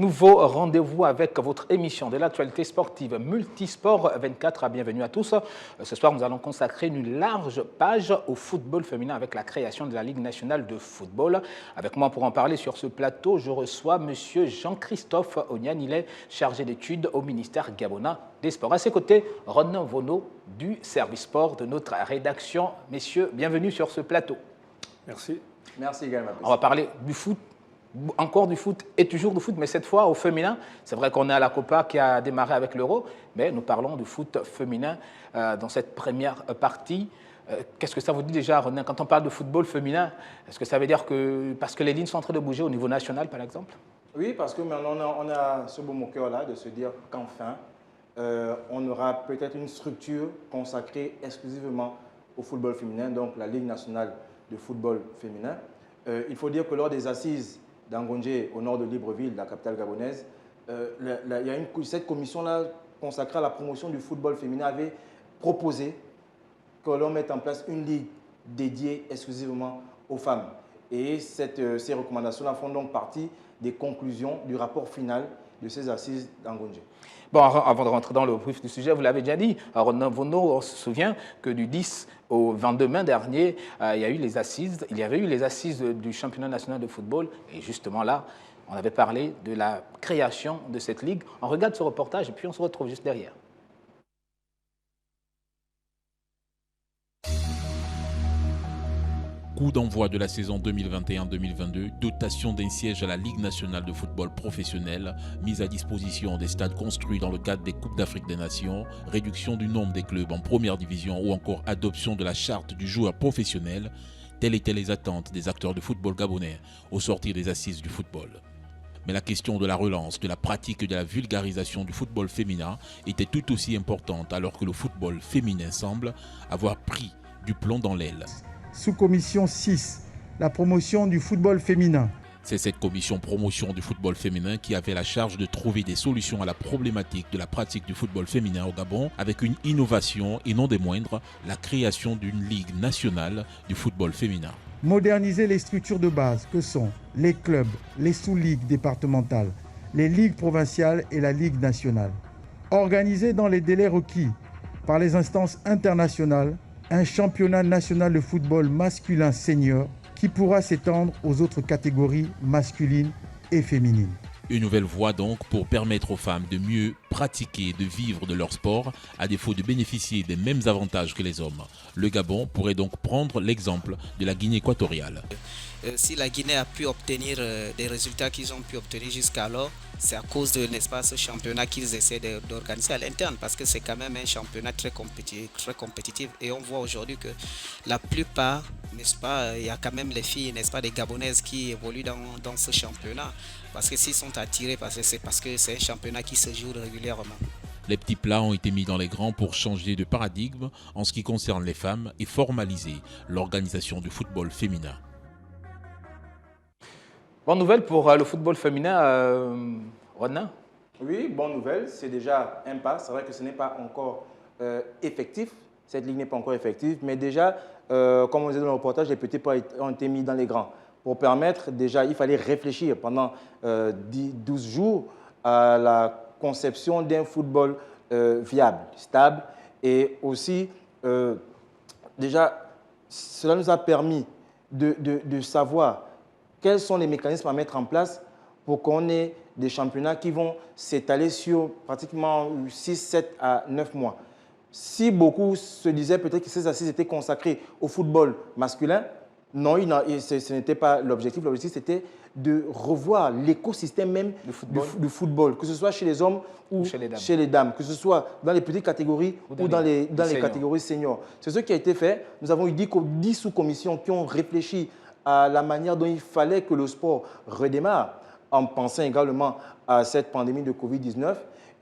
Nouveau rendez-vous avec votre émission de l'actualité sportive Multisport 24. Bienvenue à tous. Ce soir, nous allons consacrer une large page au football féminin avec la création de la Ligue nationale de football. Avec moi pour en parler sur ce plateau, je reçois M. Jean-Christophe Onyan. Il est chargé d'études au ministère gabonais des Sports. À ses côtés, Ronan Vono du service sport de notre rédaction. Messieurs, bienvenue sur ce plateau. Merci. Merci également. On va parler du foot. Encore du foot et toujours du foot, mais cette fois au féminin. C'est vrai qu'on est à la Copa qui a démarré avec l'Euro, mais nous parlons du foot féminin dans cette première partie. Qu'est-ce que ça vous dit déjà, René, quand on parle de football féminin? Est-ce que ça veut dire que, parce que les lignes sont en train de bouger au niveau national, par exemple? Oui, parce que maintenant on a ce beau cœur-là de se dire qu'enfin, on aura peut-être une structure consacrée exclusivement au football féminin, donc la Ligue nationale de football féminin. Il faut dire que lors des assises d'Angonje, au nord de Libreville, la capitale gabonaise, cette commission-là consacrée à la promotion du football féminin avait proposé que l'on mette en place une ligue dédiée exclusivement aux femmes. Et ces recommandations-là font donc partie des conclusions du rapport final de ces assises d'Angonje. Bon, avant de rentrer dans le vif du sujet, vous l'avez déjà dit, Ronan Vono, on se souvient que du 10 au 22 mai dernier, il y avait eu les assises du championnat national de football. Et justement là, on avait parlé de la création de cette ligue. On regarde ce reportage et puis on se retrouve juste derrière. Coup d'envoi de la saison 2021-2022, dotation d'un siège à la Ligue nationale de football professionnel, mise à disposition des stades construits dans le cadre des Coupes d'Afrique des Nations, réduction du nombre des clubs en première division ou encore adoption de la charte du joueur professionnel, telles étaient les attentes des acteurs de football gabonais au sortir des assises du football. Mais la question de la relance, de la pratique et de la vulgarisation du football féminin était tout aussi importante alors que le football féminin semble avoir pris du plomb dans l'aile. Sous-commission 6, la promotion du football féminin. C'est cette commission promotion du football féminin qui avait la charge de trouver des solutions à la problématique de la pratique du football féminin au Gabon avec une innovation et non des moindres, la création d'une ligue nationale du football féminin. Moderniser les structures de base que sont les clubs, les sous-ligues départementales, les ligues provinciales et la ligue nationale. Organiser dans les délais requis par les instances internationales un championnat national de football masculin senior qui pourra s'étendre aux autres catégories masculines et féminines. Une nouvelle voie donc pour permettre aux femmes de mieux pratiquer et de vivre de leur sport à défaut de bénéficier des mêmes avantages que les hommes. Le Gabon pourrait donc prendre l'exemple de la Guinée équatoriale. Si la Guinée a pu obtenir des résultats qu'ils ont pu obtenir jusqu'alors, c'est à cause de, n'est-ce pas, ce championnat qu'ils essaient d'organiser à l'interne, parce que c'est quand même un championnat très compétitif. Et on voit aujourd'hui que la plupart, n'est-ce pas, il y a quand même les filles, n'est-ce pas, des Gabonaises qui évoluent dans ce championnat. Parce que s'ils sont attirés, c'est parce que c'est un championnat qui se joue régulièrement. Les petits plats ont été mis dans les grands pour changer de paradigme en ce qui concerne les femmes et formaliser l'organisation du football féminin. Bonne nouvelle pour le football féminin, Ronan? Oui, bonne nouvelle. C'est déjà un pas. C'est vrai que ce n'est pas encore effectif. Cette ligue n'est pas encore effective. Mais déjà, comme on disait dans le reportage, les petits pas ont été mis dans les grands. Pour permettre, déjà, il fallait réfléchir pendant 12 jours à la conception d'un football viable, stable. Et aussi, déjà, cela nous a permis de savoir quels sont les mécanismes à mettre en place pour qu'on ait des championnats qui vont s'étaler sur pratiquement 6, 7 à 9 mois. Si beaucoup se disaient peut-être que ces assises étaient consacrées au football masculin, non, ce n'était pas l'objectif. L'objectif, c'était de revoir l'écosystème même du football, que ce soit chez les hommes ou chez les dames, que ce soit dans les petites catégories ou dans les catégories seniors. C'est ce qui a été fait. Nous avons eu 10 sous-commissions qui ont réfléchi à la manière dont il fallait que le sport redémarre, en pensant également à cette pandémie de Covid-19.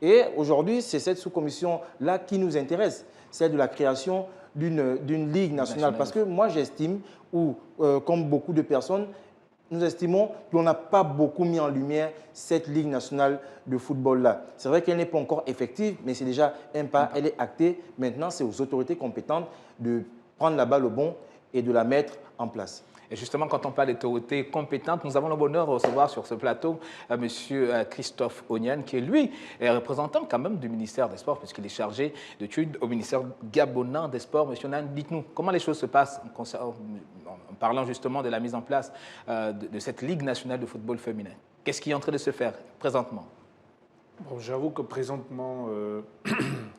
Et aujourd'hui, c'est cette sous-commission-là qui nous intéresse, celle de la création d'une ligue nationale. Parce que moi, j'estime, comme beaucoup de personnes, nous estimons qu'on n'a pas beaucoup mis en lumière cette Ligue nationale de football-là. C'est vrai qu'elle n'est pas encore effective, mais c'est déjà un pas, elle est actée. Maintenant, c'est aux autorités compétentes de prendre la balle au bond et de la mettre en place. Et justement, quand on parle d'autorité compétente, nous avons le bonheur de recevoir sur ce plateau M. Christophe Onyan, qui est lui est représentant quand même du ministère des Sports, puisqu'il est chargé d'études au ministère gabonais des Sports. Monsieur Onyan, dites-nous comment les choses se passent en parlant justement de la mise en place de cette Ligue nationale de football féminin. Qu'est-ce qui est en train de se faire présentement? Bon, j'avoue que présentement,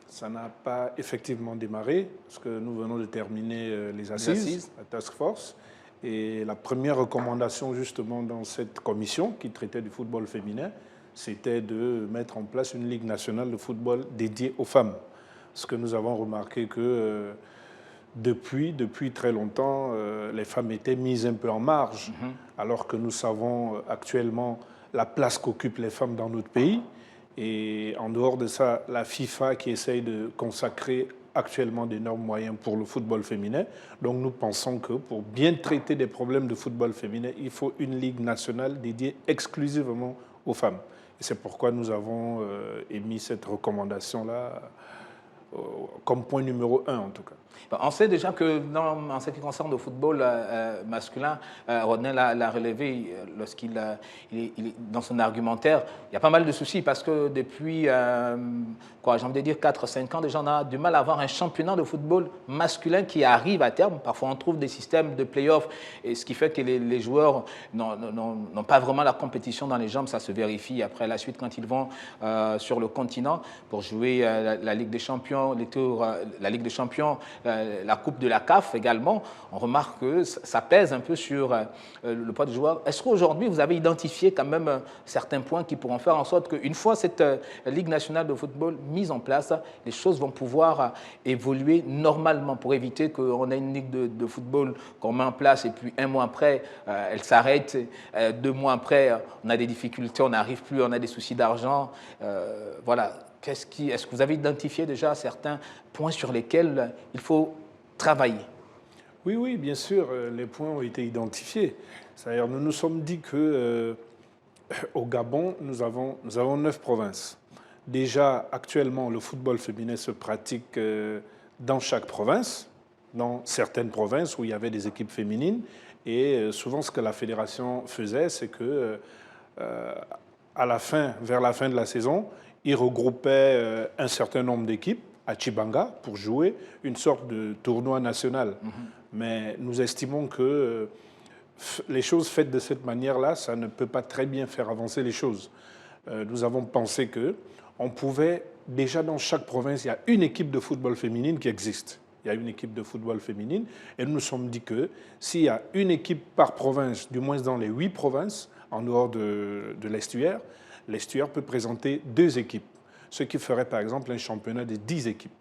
ça n'a pas effectivement démarré, parce que nous venons de terminer les assises, la task force. Et la première recommandation justement dans cette commission qui traitait du football féminin, c'était de mettre en place une Ligue nationale de football dédiée aux femmes. Parce que nous avons remarqué que depuis très longtemps, les femmes étaient mises un peu en marge, alors que nous savons actuellement la place qu'occupent les femmes dans notre pays. Et en dehors de ça, la FIFA qui essaye de consacrer actuellement d'énormes moyens pour le football féminin. Donc nous pensons que pour bien traiter des problèmes de football féminin, il faut une ligue nationale dédiée exclusivement aux femmes. Et c'est pourquoi nous avons émis cette recommandation-là comme point numéro 1 en tout cas. On sait déjà que en ce qui concerne le football masculin, Rodney l'a relevé lorsqu'il dans son argumentaire. Il y a pas mal de soucis parce que depuis, j'ai envie de dire 4-5 ans, déjà on a du mal à avoir un championnat de football masculin qui arrive à terme. Parfois on trouve des systèmes de play-off, et ce qui fait que les joueurs n'ont pas vraiment la compétition dans les jambes. Ça se vérifie après la suite quand ils vont sur le continent pour jouer la Ligue des Champions, la Ligue des Champions, la Coupe de la CAF également. On remarque que ça pèse un peu sur le poids du joueur. Est-ce qu'aujourd'hui, vous avez identifié quand même certains points qui pourront faire en sorte qu'une fois cette Ligue nationale de football mise en place, les choses vont pouvoir évoluer normalement pour éviter qu'on ait une Ligue de football qu'on met en place et puis un mois après, elle s'arrête, 2 mois après, on a des difficultés, on n'arrive plus, on a des soucis d'argent. Voilà. Est-ce que vous avez identifié déjà certains points sur lesquels il faut travailler? Oui, bien sûr, les points ont été identifiés. C'est-à-dire, nous nous sommes dit que au Gabon, nous avons 9 provinces. Déjà, actuellement, le football féminin se pratique dans chaque province, dans certaines provinces où il y avait des équipes féminines. Et souvent, ce que la fédération faisait, c'est que vers la fin de la saison, il regroupait un certain nombre d'équipes à Tchibanga pour jouer une sorte de tournoi national. Mais nous estimons que les choses faites de cette manière-là, ça ne peut pas très bien faire avancer les choses. Nous avons pensé qu'on pouvait, déjà dans chaque province, il y a une équipe de football féminine qui existe. Il y a une équipe de football féminine. Et nous nous sommes dit que s'il y a une équipe par province, du moins dans les 8 provinces, en dehors de l'estuaire, l'estuaire peut présenter 2 équipes, ce qui ferait par exemple un championnat de 10 équipes,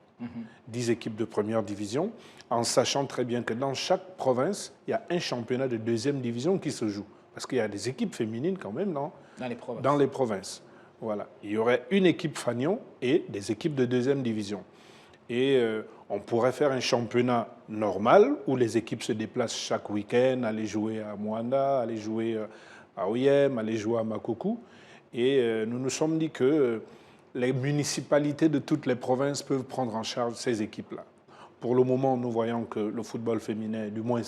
10 équipes de première division, en sachant très bien que dans chaque province, il y a un championnat de 2e division qui se joue. Parce qu'il y a des équipes féminines quand même dans les provinces. Voilà. Il y aurait une équipe fanion et des équipes de 2e division. Et on pourrait faire un championnat normal où les équipes se déplacent chaque week-end, aller jouer à Moanda, aller jouer à Oyem, aller jouer à Makokou. Et nous nous sommes dit que les municipalités de toutes les provinces peuvent prendre en charge ces équipes-là. Pour le moment, nous voyons que le football féminin, du moins,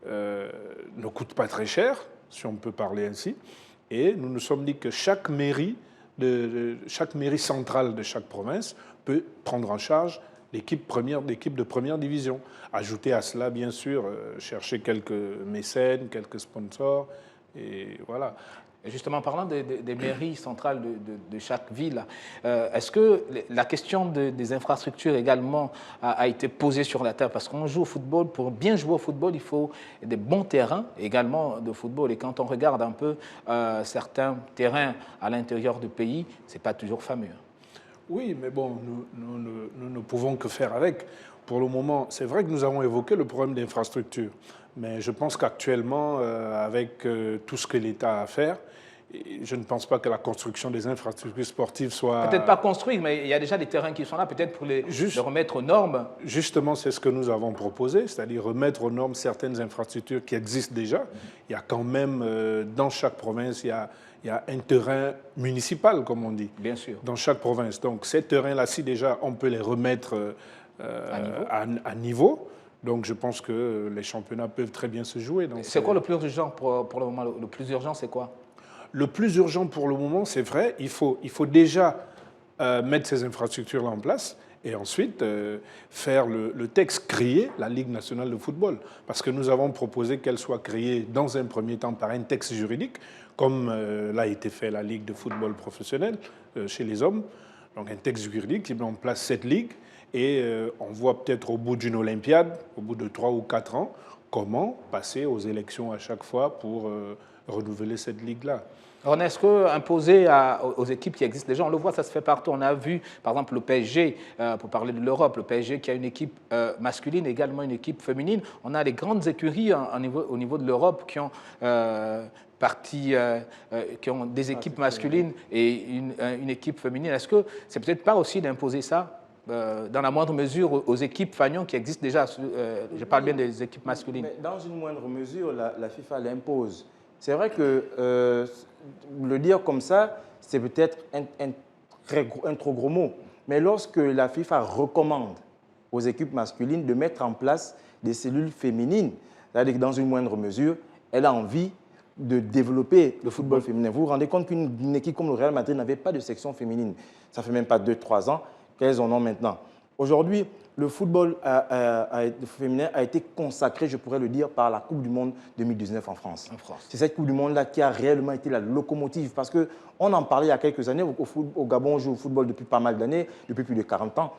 ne coûte pas très cher, si on peut parler ainsi. Et nous nous sommes dit que chaque mairie centrale de chaque province peut prendre en charge l'équipe de première division. Ajouter à cela, bien sûr, chercher quelques mécènes, quelques sponsors, et voilà. Et justement, en parlant des mairies centrales de chaque ville, est-ce que la question des infrastructures également a été posée sur la table? Parce qu'on joue au football, pour bien jouer au football, il faut des bons terrains également de football. Et quand on regarde un peu certains terrains à l'intérieur du pays, ce n'est pas toujours fameux. Oui, mais bon, nous ne pouvons que faire avec. Pour le moment, c'est vrai que nous avons évoqué le problème d'infrastructure. Mais je pense qu'actuellement, avec tout ce que l'État a à faire, je ne pense pas que la construction des infrastructures sportives soit... Peut-être pas construire, mais il y a déjà des terrains qui sont là, peut-être pour les remettre aux normes. Justement, c'est ce que nous avons proposé, c'est-à-dire remettre aux normes certaines infrastructures qui existent déjà. Il y a quand même, dans chaque province, il y a un terrain municipal, comme on dit. Bien sûr. Dans chaque province. Donc ces terrains-là, si déjà on peut les remettre à niveau, Donc je pense que les championnats peuvent très bien se jouer. C'est quoi le plus urgent pour le moment? Le plus urgent, c'est quoi? Le plus urgent pour le moment, c'est vrai, il faut déjà mettre ces infrastructures-là en place et ensuite faire le texte, créer la Ligue nationale de football. Parce que nous avons proposé qu'elle soit créée dans un premier temps par un texte juridique, comme l'a été fait la Ligue de football professionnel chez les hommes. Donc un texte juridique qui met en place cette ligue et on voit peut-être au bout d'une Olympiade, au bout de 3 ou 4 ans, comment passer aux élections à chaque fois pour renouveler cette ligue-là. Alors, est-ce qu'imposer aux équipes qui existent déjà, on le voit, ça se fait partout. On a vu, par exemple, le PSG, pour parler de l'Europe, le PSG qui a une équipe masculine, également une équipe féminine. On a les grandes écuries au niveau de l'Europe qui ont qui ont des équipes masculines et une équipe féminine. Est-ce que c'est peut-être pas aussi d'imposer ça dans la moindre mesure aux équipes Fagnon qui existent déjà? Je parle bien des équipes masculines. Mais dans une moindre mesure, la FIFA l'impose. C'est vrai que le dire comme ça, c'est peut-être un trop gros mot. Mais lorsque la FIFA recommande aux équipes masculines de mettre en place des cellules féminines, c'est-à-dire que dans une moindre mesure, elle a envie de développer le football féminin. Vous vous rendez compte qu'une équipe comme le Real Madrid n'avait pas de section féminine. Ça fait même pas 2-3 ans qu'elles en ont maintenant. Aujourd'hui, le football féminin a été consacré, je pourrais le dire, par la Coupe du Monde 2019 en France. C'est cette Coupe du Monde-là qui a réellement été la locomotive. Parce qu'on en parlait il y a quelques années. Au Gabon, on joue au football depuis pas mal d'années, depuis plus de 40 ans.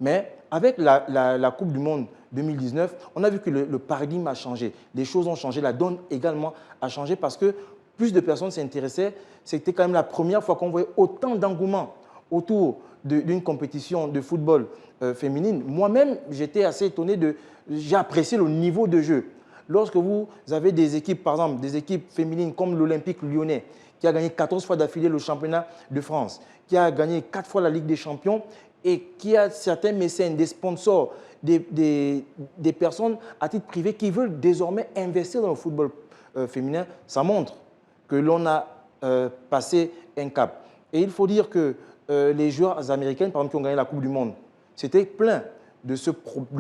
Mais avec la Coupe du Monde 2019, on a vu que le paradigme a changé. Les choses ont changé. La donne également a changé parce que plus de personnes s'intéressaient. C'était quand même la première fois qu'on voyait autant d'engouement autour d'une compétition de football féminine. Moi-même, j'étais assez étonné j'ai apprécié le niveau de jeu. Lorsque vous avez des équipes, par exemple, des équipes féminines comme l'Olympique lyonnais, qui a gagné 14 fois d'affilée le championnat de France, qui a gagné 4 fois la Ligue des champions et qui a certains mécènes, des sponsors, des personnes à titre privé qui veulent désormais investir dans le football féminin, ça montre que l'on a passé un cap. Et il faut dire que les joueurs américains, par exemple, qui ont gagné la Coupe du Monde, c'était plein du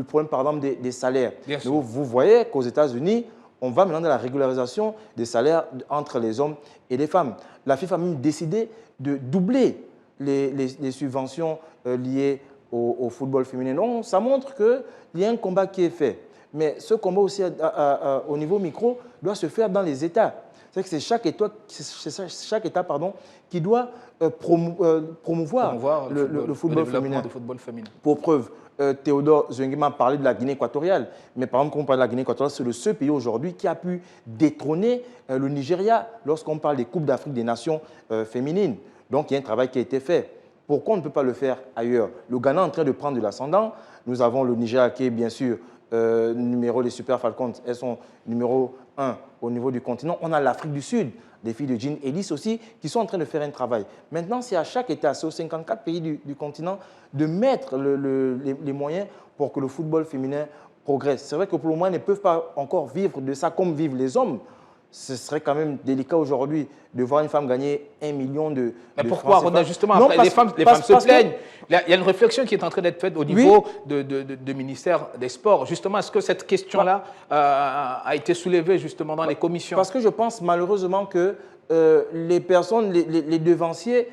problème, par exemple, des salaires. Donc, vous voyez qu'aux États-Unis, on va maintenant dans la régularisation des salaires entre les hommes et les femmes. La FIFA a même décidé de doubler les subventions liées au football féminin. Donc, ça montre qu'il y a un combat qui est fait. Mais ce combat aussi, au niveau micro, doit se faire dans les États. C'est que c'est chaque État qui doit promouvoir le football féminin. Pour preuve, Théodore Zwenguema a parlé de la Guinée équatoriale. Mais par exemple, quand on parle de la Guinée équatoriale, c'est le seul pays aujourd'hui qui a pu détrôner le Nigeria lorsqu'on parle des Coupes d'Afrique des Nations féminines. Donc, il y a un travail qui a été fait. Pourquoi on ne peut pas le faire ailleurs? Le Ghana est en train de prendre de l'ascendant. Nous avons le Nigeria qui est bien sûr numéro des Super Falcons. Elles sont numéro 1 au niveau du continent. On a l'Afrique du Sud, des filles de Jean Ellis aussi, qui sont en train de faire un travail. Maintenant, c'est à chaque État, c'est aux 54 pays du continent, de mettre les moyens pour que le football féminin progresse. C'est vrai que pour le moment, ils ne peuvent pas encore vivre de ça comme vivent les hommes. Ce serait quand même délicat aujourd'hui de voir une femme gagner 1 million de Mais pourquoi francs. On a justement, non, après, les femmes se plaignent. Il y a une réflexion qui est en train d'être faite au niveau du ministère des Sports. Justement, est-ce que cette question-là a été soulevée justement dans les commissions? Parce que je pense malheureusement que les personnes, les devanciers,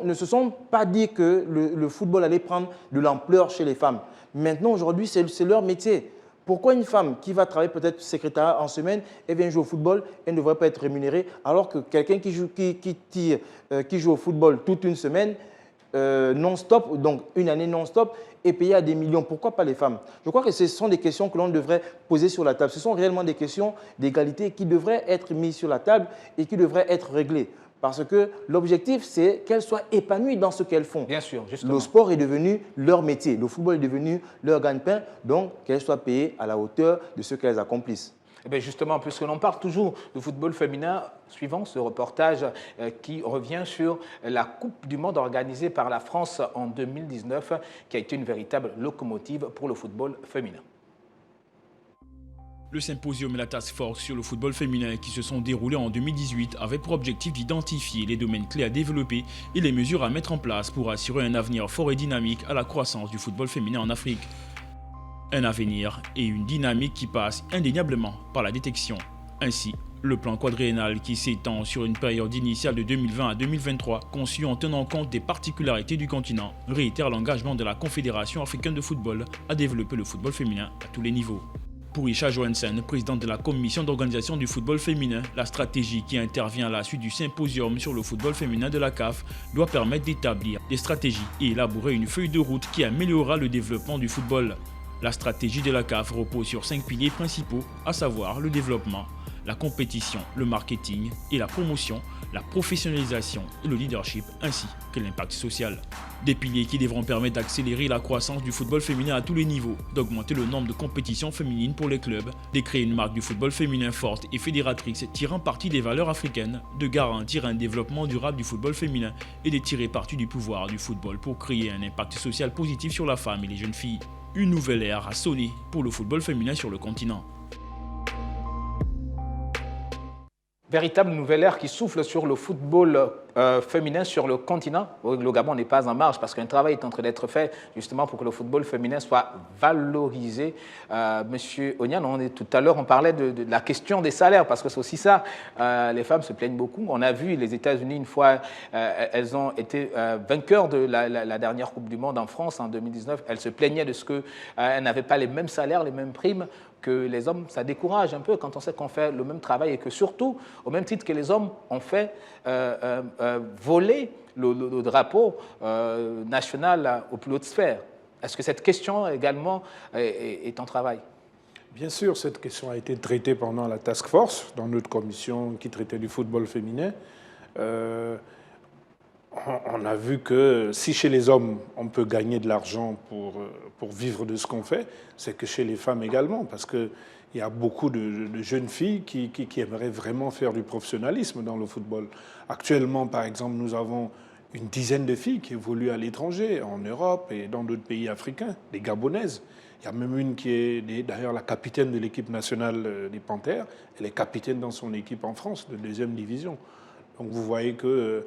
ne se sont pas dit que le football allait prendre de l'ampleur chez les femmes. Maintenant, aujourd'hui, c'est leur métier. Pourquoi une femme qui va travailler peut-être secrétaire en semaine et vient jouer au football, elle ne devrait pas être rémunérée, alors que quelqu'un qui joue au football toute une semaine non-stop, donc une année non-stop, est payé à des millions? Pourquoi pas les femmes? Je crois que ce sont des questions que l'on devrait poser sur la table. Ce sont réellement des questions d'égalité qui devraient être mises sur la table et qui devraient être réglées. Parce que l'objectif, c'est qu'elles soient épanouies dans ce qu'elles font. Bien sûr, justement. Le sport est devenu leur métier, le football est devenu leur gagne-pain, donc qu'elles soient payées à la hauteur de ce qu'elles accomplissent. Et bien justement, puisque l'on parle toujours de football féminin, suivant ce reportage qui revient sur la Coupe du Monde organisée par la France en 2019, qui a été une véritable locomotive pour le football féminin. Le symposium et la task force sur le football féminin qui se sont déroulés en 2018 avaient pour objectif d'identifier les domaines clés à développer et les mesures à mettre en place pour assurer un avenir fort et dynamique à la croissance du football féminin en Afrique. Un avenir et une dynamique qui passent indéniablement par la détection. Ainsi, le plan quadriennal qui s'étend sur une période initiale de 2020 à 2023, conçu en tenant compte des particularités du continent, réitère l'engagement de la Confédération africaine de football à développer le football féminin à tous les niveaux. Pour Isha Johansen, présidente de la commission d'organisation du football féminin, la stratégie qui intervient à la suite du symposium sur le football féminin de la CAF doit permettre d'établir des stratégies et élaborer une feuille de route qui améliorera le développement du football. La stratégie de la CAF repose sur 5 piliers principaux, à savoir le développement, la compétition, le marketing et la promotion, la professionnalisation et le leadership, ainsi que l'impact social. Des piliers qui devront permettre d'accélérer la croissance du football féminin à tous les niveaux, d'augmenter le nombre de compétitions féminines pour les clubs, de créer une marque du football féminin forte et fédératrice tirant parti des valeurs africaines, de garantir un développement durable du football féminin et de tirer parti du pouvoir du football pour créer un impact social positif sur la femme et les jeunes filles. Une nouvelle ère a sonné pour le football féminin sur le continent. Véritable nouvelle ère qui souffle sur le football féminin sur le continent. Le Gabon n'est pas en marge parce qu'un travail est en train d'être fait justement pour que le football féminin soit valorisé. Monsieur Onian, tout à l'heure, on parlait de la question des salaires parce que c'est aussi ça. Les femmes se plaignent beaucoup. On a vu les États-Unis, une fois, elles ont été vainqueurs de la dernière Coupe du Monde en France en 2019. Elles se plaignaient de ce qu'elles n'avaient pas les mêmes salaires, les mêmes primes que les hommes. Ça décourage un peu quand on sait qu'on fait le même travail et que surtout, au même titre que les hommes ont fait voler le drapeau national aux plus hautes sphères. Est-ce que cette question également est en travail? Bien sûr, cette question a été traitée pendant la task force, dans notre commission qui traitait du football féminin. On a vu que si chez les hommes, on peut gagner de l'argent pour vivre de ce qu'on fait, c'est que chez les femmes également, parce qu'il y a beaucoup de jeunes filles qui aimeraient vraiment faire du professionnalisme dans le football. Actuellement, par exemple, nous avons une dizaine de filles qui évoluent à l'étranger, en Europe et dans d'autres pays africains, des Gabonaises. Il y a même une qui est d'ailleurs la capitaine de l'équipe nationale des Panthères. Elle est capitaine dans son équipe en France, de 2e division. Donc vous voyez que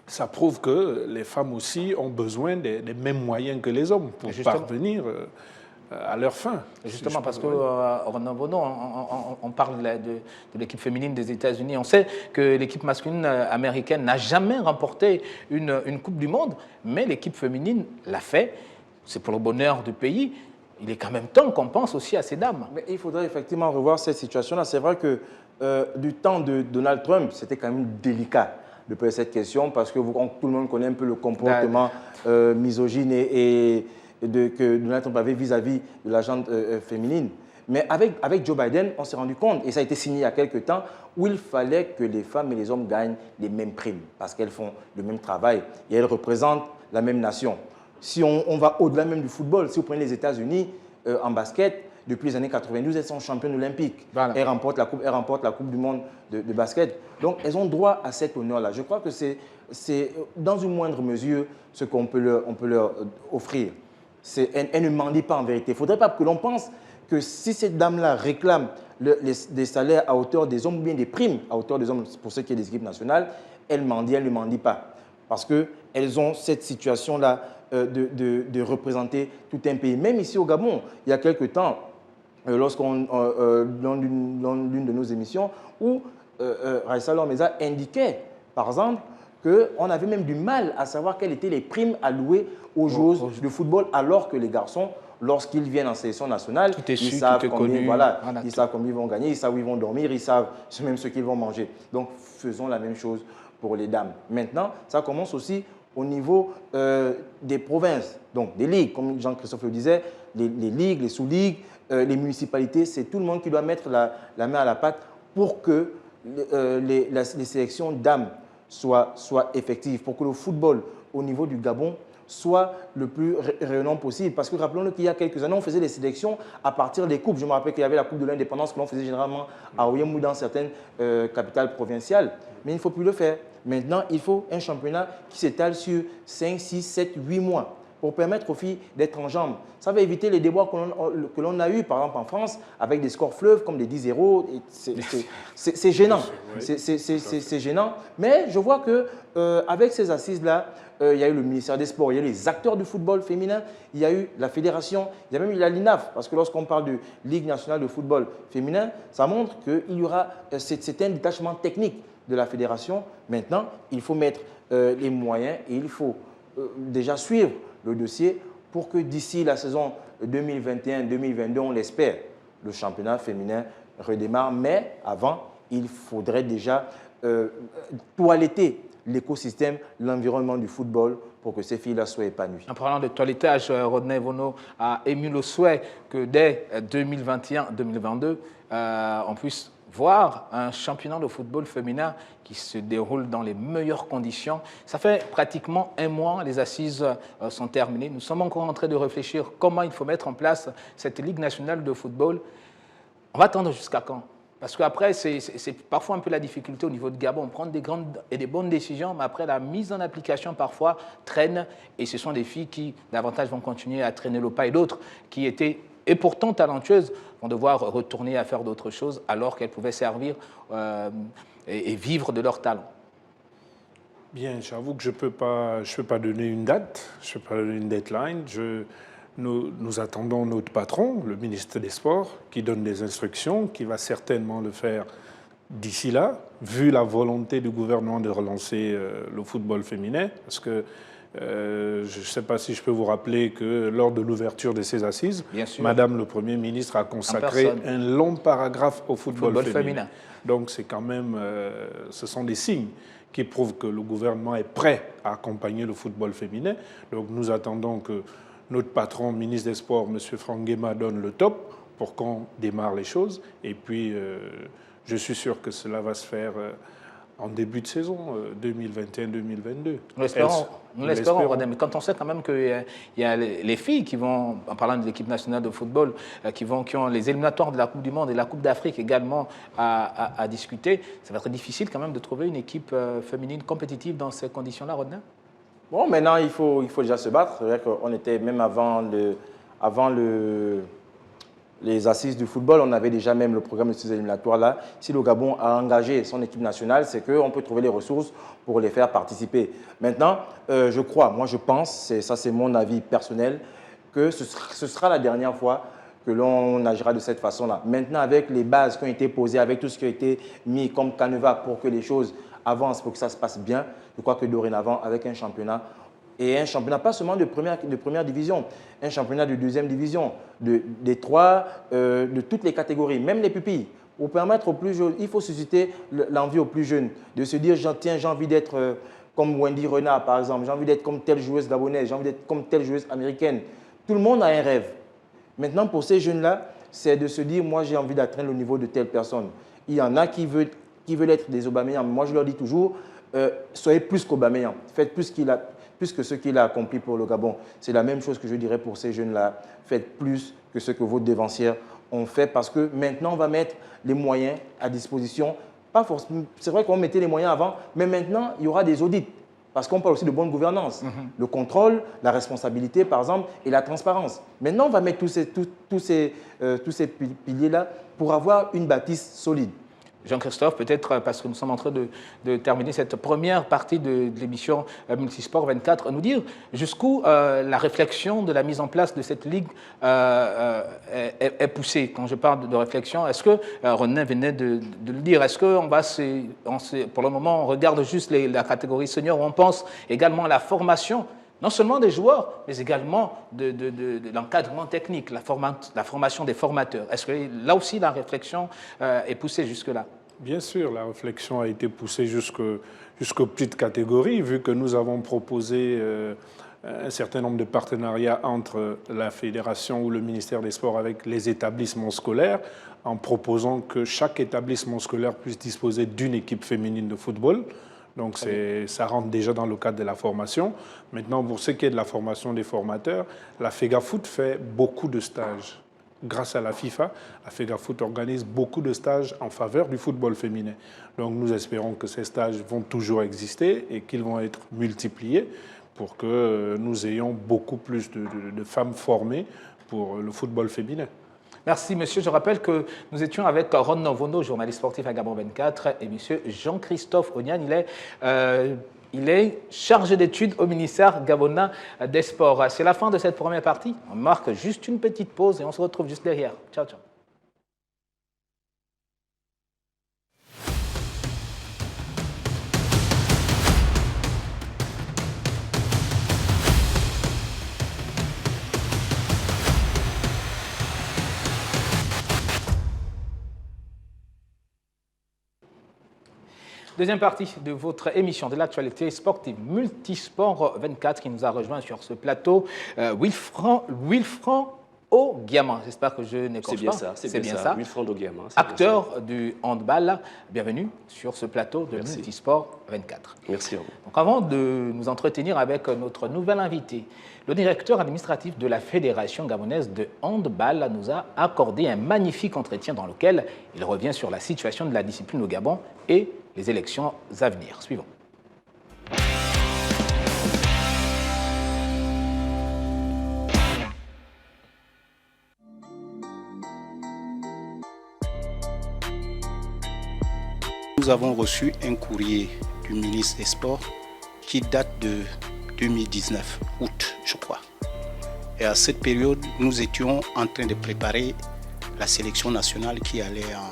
ça prouve que les femmes aussi ont besoin des mêmes moyens que les hommes pour parvenir à leur fin. Justement, parce qu'on parle de l'équipe féminine des États-Unis. On sait que l'équipe masculine américaine n'a jamais remporté une Coupe du Monde, mais l'équipe féminine l'a fait. C'est pour le bonheur du pays. Il est quand même temps qu'on pense aussi à ces dames. Mais il faudrait effectivement revoir cette situation-là. C'est vrai que du temps de Donald Trump, c'était quand même délicat de poser cette question parce que tout le monde connaît un peu le comportement misogyne que Donald Trump avait vis-à-vis de la gente féminine. Mais avec Joe Biden, on s'est rendu compte, et ça a été signé il y a quelques temps, où il fallait que les femmes et les hommes gagnent les mêmes primes parce qu'elles font le même travail et elles représentent la même nation. Si on va au-delà même du football, si vous prenez les États-Unis en basket, depuis les années 92, elles sont championnes olympiques. Voilà. Elles remportent la coupe du monde de basket. Donc, elles ont droit à cet honneur-là. Je crois que c'est dans une moindre mesure ce qu'on peut leur offrir. Elles ne mendient pas en vérité. Il ne faudrait pas que l'on pense que si cette dame-là réclame des salaires à hauteur des hommes ou bien des primes à hauteur des hommes pour ce qui est des équipes nationales, elles ne mendient pas. Parce qu'elles ont cette situation-là de représenter tout un pays. Même ici au Gabon, il y a quelques temps, dans l'une de nos émissions, où Raissa Lormeza indiquait, par exemple, qu'on avait même du mal à savoir quelles étaient les primes allouées aux joueuses de football, alors que les garçons, lorsqu'ils viennent en sélection nationale, ils savent combien ils vont gagner, ils savent où ils vont dormir, ils savent même ce qu'ils vont manger. Donc, faisons la même chose pour les dames. Maintenant, ça commence aussi au niveau des provinces, donc des ligues, comme Jean-Christophe le disait, les ligues, les sous-ligues, les municipalités, c'est tout le monde qui doit mettre la main à la pâte pour que les sélections dames soient effectives, pour que le football au niveau du Gabon soit le plus rayonnant possible. Parce que rappelons-nous qu'il y a quelques années, on faisait des sélections à partir des coupes. Je me rappelle qu'il y avait la Coupe de l'Indépendance que l'on faisait généralement à Oyem ou dans certaines capitales provinciales. Mais il ne faut plus le faire. Maintenant, il faut un championnat qui s'étale sur 5, 6, 7, 8 mois. pour permettre aux filles d'être en jambes. Ça va éviter les débats que l'on a eu, par exemple, en France, avec des scores fleuves comme des 10-0. C'est gênant. C'est gênant. Mais je vois qu'avec ces assises-là, il y a eu le ministère des Sports, il y a eu les acteurs du football féminin, il y a eu la fédération, il y a même eu la LINAF, parce que lorsqu'on parle de Ligue nationale de football féminin, ça montre qu'il y aura, c'est un détachement technique de la fédération. Maintenant, il faut mettre les moyens et il faut déjà suivre le dossier pour que d'ici la saison 2021-2022, on l'espère, le championnat féminin redémarre. Mais avant, il faudrait déjà toiletter l'écosystème, l'environnement du football pour que ces filles-là soient épanouies. En parlant de toilettage, Rodney Vono a émis le souhait que dès 2021-2022, on puisse voir un championnat de football féminin qui se déroule dans les meilleures conditions. Ça fait pratiquement un mois, les assises sont terminées. Nous sommes encore en train de réfléchir comment il faut mettre en place cette Ligue nationale de football. On va attendre jusqu'à quand? Parce qu'après, c'est parfois un peu la difficulté au niveau de Gabon. On prend des grandes et des bonnes décisions, mais après, la mise en application, parfois, traîne. Et ce sont des filles qui, davantage, vont continuer à traîner le pas. Et d'autres qui étaient, et pourtant talentueuses, vont devoir retourner à faire d'autres choses alors qu'elles pouvaient servir et vivre de leur talent. Bien, j'avoue que je ne peux pas donner une date, je ne peux pas donner une deadline. Nous attendons notre patron, le ministre des Sports, qui donne des instructions, qui va certainement le faire d'ici là, vu la volonté du gouvernement de relancer le football féminin. Parce que je ne sais pas si je peux vous rappeler que lors de l'ouverture de ces assises, Madame le Premier ministre a consacré un long paragraphe au football féminin. Donc c'est quand même, ce sont des signes qui prouvent que le gouvernement est prêt à accompagner le football féminin. Donc nous attendons que notre patron, ministre des Sports, M. Franck Nguema, donne le top pour qu'on démarre les choses. Et puis, je suis sûr que cela va se faire en début de saison 2021-2022. Nous l'espérons, mais quand on sait quand même qu'il y a les filles qui vont, en parlant de l'équipe nationale de football, qui ont les éliminatoires de la Coupe du Monde et la Coupe d'Afrique également à discuter, ça va être difficile quand même de trouver une équipe féminine compétitive dans ces conditions-là, Rodney? Bon, maintenant, il faut déjà se battre. C'est vrai qu'on était, même avant les assises du football, on avait déjà même le programme de ces éliminatoires-là. Si le Gabon a engagé son équipe nationale, c'est qu'on peut trouver les ressources pour les faire participer. Maintenant, je pense, ça c'est mon avis personnel, que ce sera la dernière fois que l'on agira de cette façon-là. Maintenant, avec les bases qui ont été posées, avec tout ce qui a été mis comme canevas pour que les choses avancent, pour que ça se passe bien, je crois que dorénavant, avec un championnat, et un championnat pas seulement de première division, un championnat de deuxième division, des trois, de toutes les catégories, même les pupilles, pour permettre aux plus jeunes, il faut susciter l'envie aux plus jeunes, de se dire, tiens, j'ai envie d'être comme Wendy Renard, par exemple, j'ai envie d'être comme telle joueuse gabonaise, j'ai envie d'être comme telle joueuse américaine. Tout le monde a un rêve. Maintenant, pour ces jeunes-là, c'est de se dire, moi, j'ai envie d'atteindre le niveau de telle personne. Il y en a qui veulent être des Aubameyang. Moi, je leur dis toujours, soyez plus qu'Aubameyang. Faites plus que ce qu'il a accompli pour le Gabon. C'est la même chose que je dirais pour ces jeunes-là. Faites plus que ce que vos devancières ont fait parce que maintenant, on va mettre les moyens à disposition. Pas forcément, c'est vrai qu'on mettait les moyens avant, mais maintenant, il y aura des audits. Parce qu'on parle aussi de bonne gouvernance. Le contrôle, la responsabilité, par exemple, et la transparence. Maintenant, on va mettre tous ces piliers-là pour avoir une bâtisse solide. Jean-Christophe, peut-être parce que nous sommes en train de terminer cette première partie de l'émission Multisport 24, nous dire jusqu'où la réflexion de la mise en place de cette ligue est poussée. Quand je parle de réflexion, est-ce que, René venait de le dire, est-ce qu'on va, pour le moment, on regarde juste la catégorie senior, on pense également à la formation, non seulement des joueurs, mais également de l'encadrement technique, la formation des formateurs. Est-ce que là aussi la réflexion est poussée jusque-là? Bien sûr, la réflexion a été poussée jusqu'aux petites catégories, vu que nous avons proposé un certain nombre de partenariats entre la fédération ou le ministère des Sports avec les établissements scolaires, en proposant que chaque établissement scolaire puisse disposer d'une équipe féminine de football. Donc ça rentre déjà dans le cadre de la formation. Maintenant, pour ce qui est de la formation des formateurs, la FEGAFOOT fait beaucoup de stages. Grâce à la FIFA, la FEGAFOOT organise beaucoup de stages en faveur du football féminin. Donc nous espérons que ces stages vont toujours exister et qu'ils vont être multipliés pour que nous ayons beaucoup plus de femmes formées pour le football féminin. Merci, monsieur. Je rappelle que nous étions avec Ron Novono, journaliste sportif à Gabon 24, et monsieur Jean-Christophe Onian. Il est chargé d'études au ministère gabonais des Sports. C'est la fin de cette première partie. On marque juste une petite pause et on se retrouve juste derrière. Ciao, ciao. Deuxième partie de votre émission de l'actualité sportive Multisport 24 qui nous a rejoint sur ce plateau, Wilfran Ogiama. J'espère que je n'écorche pas. C'est bien ça. Wilfran Ogiama. Acteur du handball. Bienvenue sur ce plateau de Multisport 24. Merci à vous. Donc avant de nous entretenir avec notre nouvel invité, le directeur administratif de la Fédération gabonaise de handball nous a accordé un magnifique entretien dans lequel il revient sur la situation de la discipline au Gabon et les élections à venir. Suivons. Nous avons reçu un courrier du ministre des Sports qui date de 2019, août, je crois. Et à cette période, nous étions en train de préparer la sélection nationale qui allait en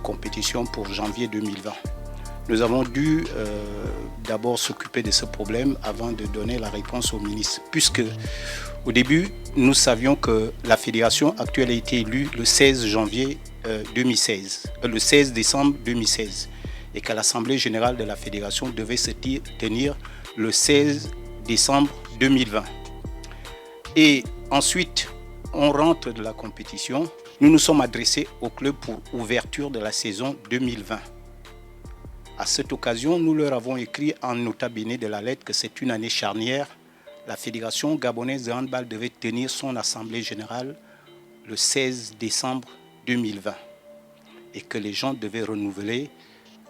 compétition pour janvier 2020. Nous avons dû d'abord s'occuper de ce problème avant de donner la réponse au ministre, puisque au début, nous savions que la fédération actuelle a été élue le 16 janvier 2016, le 16 décembre 2016, et qu'à l'Assemblée générale de la fédération devait se tenir le 16 décembre 2020. Et ensuite, on rentre de la compétition. Nous nous sommes adressés au club pour ouverture de la saison 2020. À cette occasion, nous leur avons écrit en nota bene de la lettre que c'est une année charnière. La Fédération gabonaise de handball devait tenir son assemblée générale le 16 décembre 2020 et que les gens devaient renouveler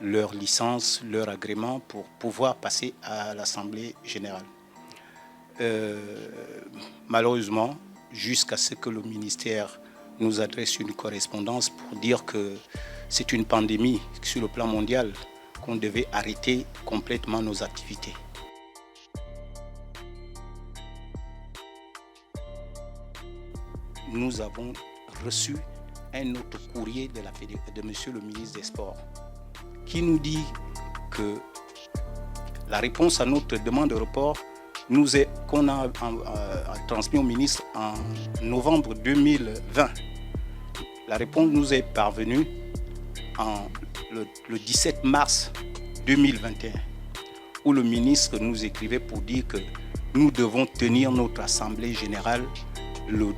leur licence, leur agrément pour pouvoir passer à l'assemblée générale. Malheureusement, jusqu'à ce que le ministère nous adresse une correspondance pour dire que c'est une pandémie sur le plan mondial, qu'on devait arrêter complètement nos activités. Nous avons reçu un autre courrier de monsieur le ministre des Sports qui nous dit que la réponse à notre demande de report qu'on a transmis au ministre en novembre 2020. La réponse nous est parvenue le 17 mars 2021, où le ministre nous écrivait pour dire que nous devons tenir notre assemblée générale le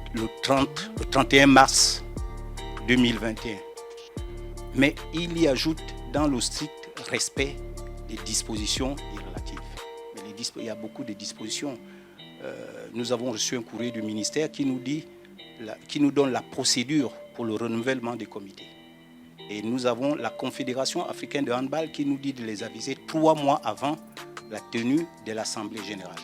31 mars 2021. Mais il y ajoute dans le strict respect des dispositions relatives. Il y a beaucoup de dispositions. Nous avons reçu un courrier du ministère qui nous donne la procédure pour le renouvellement des comités. Et nous avons la Confédération africaine de handball qui nous dit de les aviser 3 mois avant la tenue de l'Assemblée générale.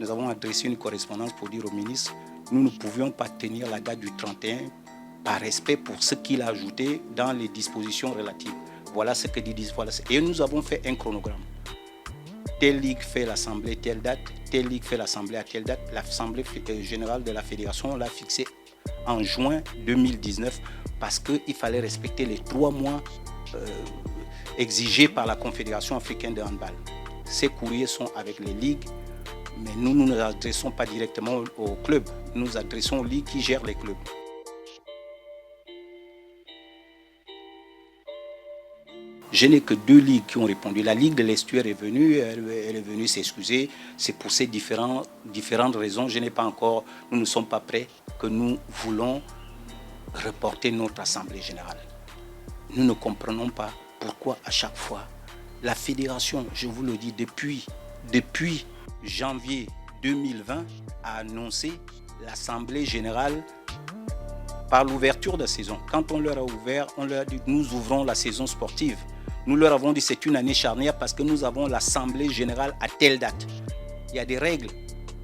Nous avons adressé une correspondance pour dire au ministre, nous ne pouvions pas tenir la date du 31 par respect pour ce qu'il a ajouté dans les dispositions relatives. Voilà ce que dit. Et nous avons fait un chronogramme. Telle ligue fait l'assemblée telle date, telle ligue fait l'assemblée à telle date. L'assemblée générale de la fédération l'a fixée en juin 2019 parce qu'il fallait respecter les 3 mois exigés par la Confédération africaine de handball. Ces courriers sont avec les ligues, mais nous ne nous adressons pas directement aux clubs, nous nous adressons aux ligues qui gèrent les clubs. Je n'ai que 2 ligues qui ont répondu. La Ligue de l'Estuaire est venue, elle est venue s'excuser. C'est pour ces différentes raisons. Nous ne sommes pas prêts, que nous voulons reporter notre Assemblée générale. Nous ne comprenons pas pourquoi à chaque fois, la fédération, je vous le dis, depuis janvier 2020, a annoncé l'Assemblée générale par l'ouverture de la saison. Quand on leur a ouvert, on leur a dit nous ouvrons la saison sportive. Nous leur avons dit que c'est une année charnière parce que nous avons l'Assemblée générale à telle date. Il y a des règles.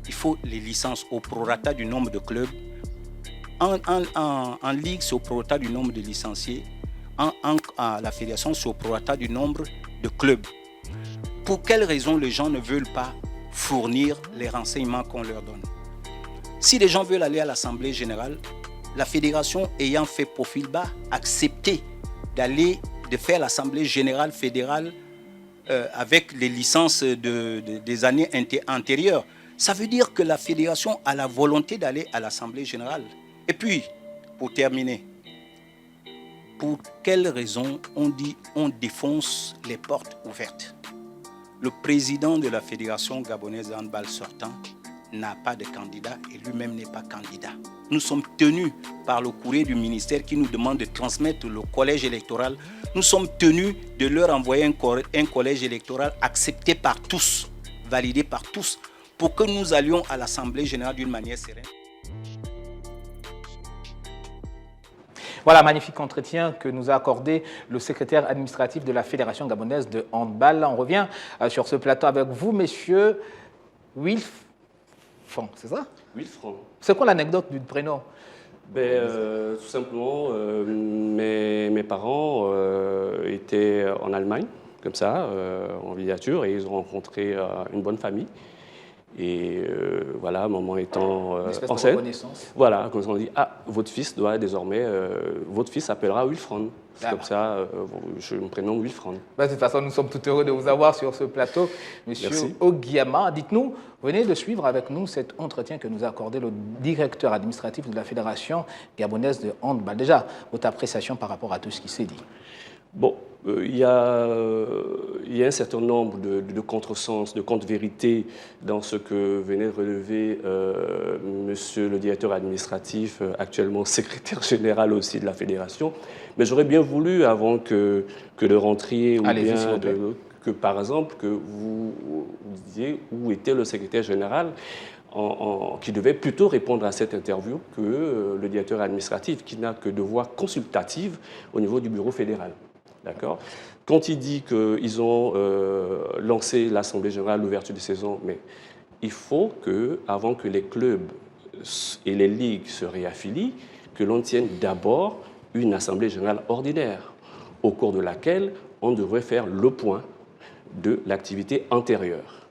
Il faut les licences au prorata du nombre de clubs. En Ligue, c'est au prorata du nombre de licenciés. La fédération, c'est au prorata du nombre de clubs. Pour quelles raisons les gens ne veulent pas fournir les renseignements qu'on leur donne? Si les gens veulent aller à l'Assemblée générale, la fédération ayant fait profil bas, accepter de faire l'Assemblée générale fédérale avec les licences des années antérieures. Ça veut dire que la fédération a la volonté d'aller à l'Assemblée générale. Et puis, pour terminer, pour quelles raisons on dit on défonce les portes ouvertes? Le président de la Fédération gabonaise de handball sortant n'a pas de candidat et lui-même n'est pas candidat. Nous sommes tenus par le courrier du ministère qui nous demande de transmettre le collège électoral. Nous sommes tenus de leur envoyer un collège électoral accepté par tous, validé par tous, pour que nous allions à l'Assemblée générale d'une manière sereine. Voilà, magnifique entretien que nous a accordé le secrétaire administratif de la Fédération gabonaise de handball. On revient sur ce plateau avec vous, messieurs Wilfran, c'est ça? Wilfran. C'est quoi l'anecdote du prénom? Tout simplement, mes parents étaient en Allemagne, comme ça, en villégiature, et ils ont rencontré une bonne famille. Et voilà, maman étant enceinte, voilà, comme on dit, votre fils doit désormais, votre fils s'appellera Wilfran. C'est comme ça, je me prénomme Wilfran. De toute façon, nous sommes tout heureux de vous avoir sur ce plateau. Monsieur Ogiama, dites-nous, venez de suivre avec nous cet entretien que nous a accordé le directeur administratif de la Fédération gabonaise de handball. Déjà, votre appréciation par rapport à tout ce qui s'est dit. Bon, il y a un certain nombre de contresens, de contre-vérités dans ce que venait de relever monsieur le directeur administratif, actuellement secrétaire général aussi de la Fédération. Mais j'aurais bien voulu, avant que de rentriez, ou bien que par exemple, que vous disiez où était le secrétaire général qui devait plutôt répondre à cette interview que le directeur administratif, qui n'a que de voix consultative au niveau du bureau fédéral. D'accord. Quand il dit qu'ils ont lancé l'Assemblée générale, l'ouverture de saison, mais il faut avant que les clubs et les ligues se réaffilient, que l'on tienne d'abord une Assemblée générale ordinaire, au cours de laquelle on devrait faire le point de l'activité antérieure.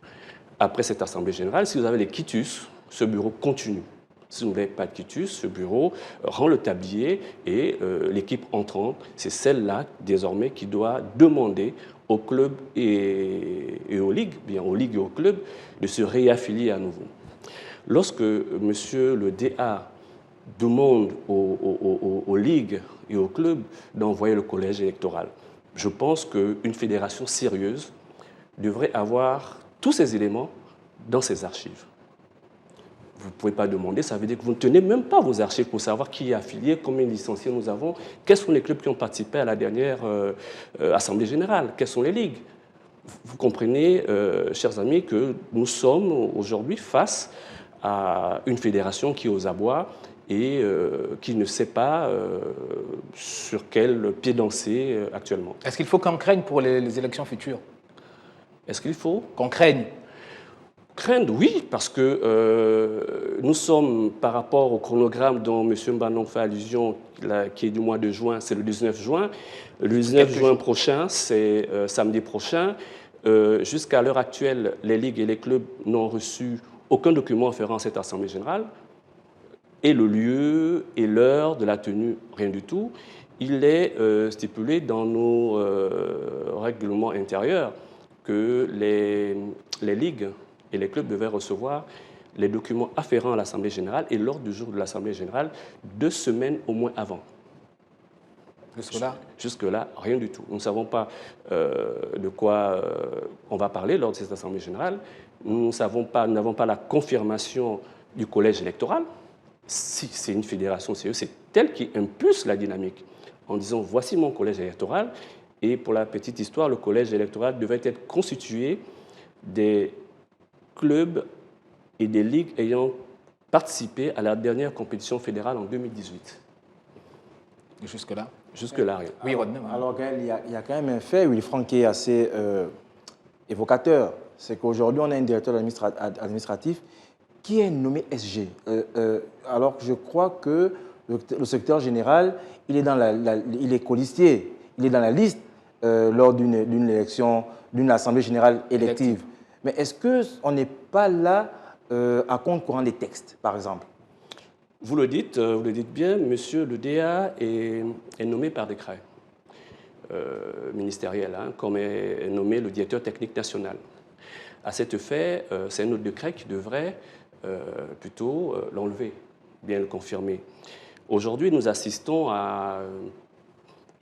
Après cette Assemblée générale, si vous avez les quitus, ce bureau continue. Si vous n'avez pas de quitus, ce bureau rend le tablier et l'équipe entrante, c'est celle-là désormais qui doit demander aux clubs et aux ligues, bien aux ligues et aux clubs, de se réaffilier à nouveau. Lorsque monsieur le DA demande aux ligues et aux clubs d'envoyer le collège électoral, je pense qu'une fédération sérieuse devrait avoir tous ces éléments dans ses archives. Vous ne pouvez pas demander, ça veut dire que vous ne tenez même pas vos archives pour savoir qui est affilié, combien de licenciés nous avons, quels sont les clubs qui ont participé à la dernière Assemblée générale, quelles sont les ligues. Vous comprenez, chers amis, que nous sommes aujourd'hui face à une fédération qui est aux abois et qui ne sait pas sur quel pied danser actuellement. Est-ce qu'il faut qu'on craigne pour les élections futures? Est-ce qu'il faut qu'on craigne? Craindre, oui, parce que nous sommes, par rapport au chronogramme dont M. Mbanon fait allusion, qui est du mois de juin, c'est le 19 juin. Le 19 juin prochain, c'est samedi prochain. Jusqu'à l'heure actuelle, les ligues et les clubs n'ont reçu aucun document afférent à cette Assemblée générale. Et le lieu et l'heure de la tenue, rien du tout. Il est stipulé dans nos règlements intérieurs que les ligues et les clubs devaient recevoir les documents afférents à l'Assemblée générale et l'ordre du jour de l'Assemblée générale 2 semaines au moins avant. Jusque-là, rien du tout. Nous ne savons pas de quoi on va parler lors de cette Assemblée générale. Nous n'avons pas la confirmation du collège électoral. Si c'est une fédération sérieuse, c'est elle qui impulse la dynamique en disant « voici mon collège électoral ». Et pour la petite histoire, le collège électoral devait être constitué des clubs et des ligues ayant participé à la dernière compétition fédérale en 2018. Jusque-là. Jusque-là, rien. Oui, Rodney. Alors, Gaël, il y a quand même un fait, Wilfranc, qui est assez évocateur. C'est qu'aujourd'hui, on a un directeur administratif qui est nommé SG. Alors que je crois que le secrétaire général, il est colistier, il est dans la liste lors d'une élection, d'une assemblée générale élective. Mais est-ce qu'on n'est pas là à compte courant des textes, par exemple? Vous le dites bien, monsieur le DA est nommé par décret ministériel, comme est nommé le directeur technique national. À cet effet, c'est un autre décret qui devrait plutôt l'enlever, bien le confirmer. Aujourd'hui, nous assistons à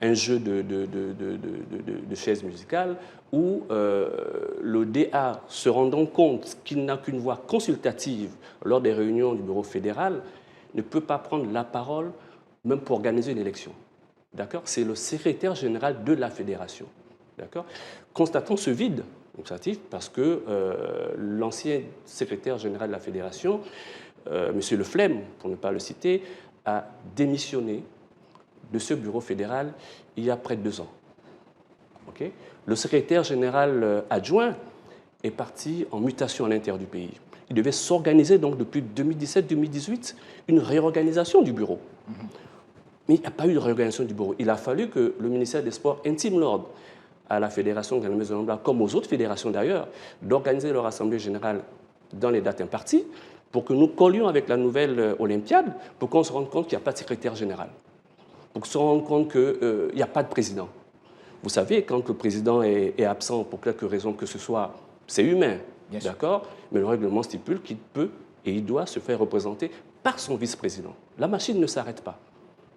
un jeu de chaises musicales où le DA, se rendant compte qu'il n'a qu'une voix consultative lors des réunions du bureau fédéral, ne peut pas prendre la parole même pour organiser une élection. D'accord ? C'est le secrétaire général de la fédération. D'accord ? Constatons ce vide administratif parce que l'ancien secrétaire général de la fédération, M. Le Flem, pour ne pas le citer, a démissionné de ce bureau fédéral il y a près de 2 ans. Okay ? Le secrétaire général adjoint est parti en mutation à l'intérieur du pays. Il devait s'organiser donc depuis 2017-2018 une réorganisation du bureau. Mais il n'y a pas eu de réorganisation du bureau. Il a fallu que le ministère des Sports intime l'ordre à la Fédération guyanaise de handball, comme aux autres fédérations d'ailleurs, d'organiser leur assemblée générale dans les dates imparties pour que nous collions avec la nouvelle Olympiade, pour qu'on se rende compte qu'il n'y a pas de secrétaire général, pour qu'on se rende compte qu'il n'y a pas de président. Vous savez, quand le président est absent pour quelque raison que ce soit, c'est humain, d'accord ? Mais le règlement stipule qu'il peut et il doit se faire représenter par son vice-président. La machine ne s'arrête pas.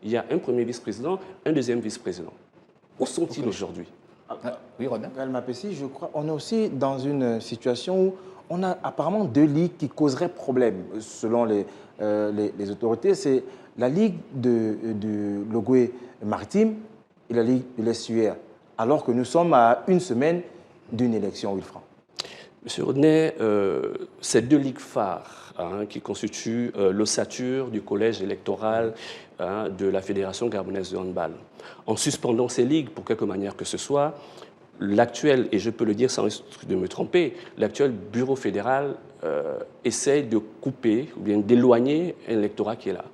Il y a un premier vice-président, un deuxième vice-président. Où sont-ils aujourd'hui ? Oui, Rodin. Gaël Mapessi, je crois qu'on est aussi dans une situation où on a apparemment 2 ligues qui causeraient problème, selon les autorités. C'est la ligue de l'Ogooué maritime et la ligue de l'Estuaire, alors que nous sommes à 1 semaine d'une élection, Wilfranc. Monsieur Rodney, ces 2 ligues phares qui constituent l'ossature du collège électoral de la Fédération gabonaise de handball. En suspendant ces ligues, pour quelque manière que ce soit, l'actuel, et je peux le dire sans risque de me tromper, l'actuel bureau fédéral essaie de couper ou bien d'éloigner un électorat qui est là.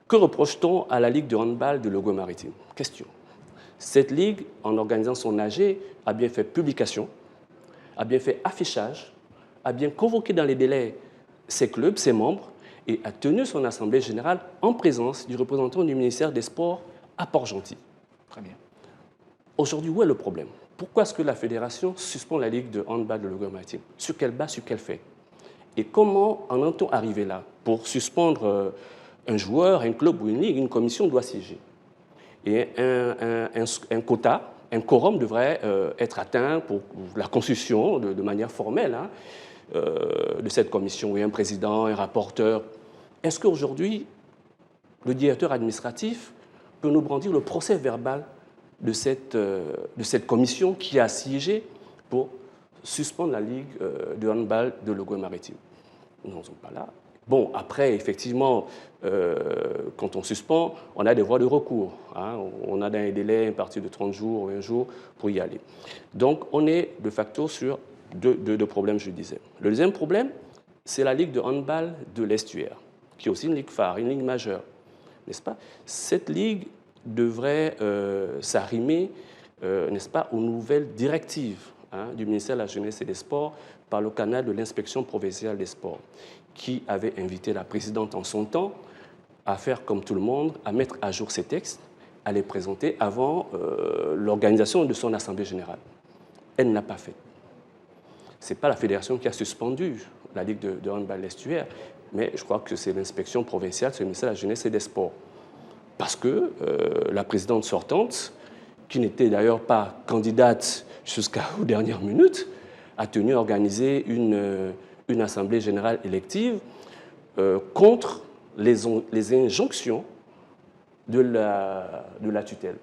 Que reproche-t-on à la Ligue de handball de l'Ogooué maritime ? Question. Cette ligue, en organisant son AG, a bien fait publication, a bien fait affichage, a bien convoqué dans les délais ses clubs, ses membres, et a tenu son assemblée générale en présence du représentant du ministère des Sports à Port-Gentil. Très bien. Aujourd'hui, où est le problème ? Pourquoi est-ce que la fédération suspend la Ligue de handball de l'Ogooué maritime ? Sur quelle base, sur quel fait ? Et comment en est-on arrivé là ? Pour suspendre un joueur, un club ou une ligue, une commission doit siéger. Et un quota, un quorum devrait être atteint pour la constitution de manière formelle de cette commission. Oui, un président, un rapporteur. Est-ce qu'aujourd'hui, le directeur administratif peut nous brandir le procès verbal de cette commission qui a siégé pour suspendre la Ligue de handball de l'Ogooué maritime? Nous n'en sommes pas là. Bon, après, effectivement, quand on suspend, on a des voies de recours. On a un délai imparti de 30 jours ou 1 jour pour y aller. Donc, on est de facto sur deux problèmes, je disais. Le deuxième problème, c'est la Ligue de handball de l'Estuaire, qui est aussi une ligue phare, une ligue majeure, n'est-ce pas? Cette ligue devrait s'arrimer, n'est-ce pas, aux nouvelles directives du ministère de la Jeunesse et des Sports par le canal de l'inspection provinciale des sports, qui avait invité la présidente en son temps à faire comme tout le monde, à mettre à jour ces textes, à les présenter avant l'organisation de son assemblée générale. Elle n'a pas fait. Ce n'est pas la fédération qui a suspendu la Ligue de handball l'Estuaire, mais je crois que c'est l'inspection provinciale, c'est le ministère de la Jeunesse et des Sports. Parce que la présidente sortante, qui n'était d'ailleurs pas candidate jusqu'aux dernières minutes, a tenu à organiser une assemblée générale élective contre les injonctions de la tutelle.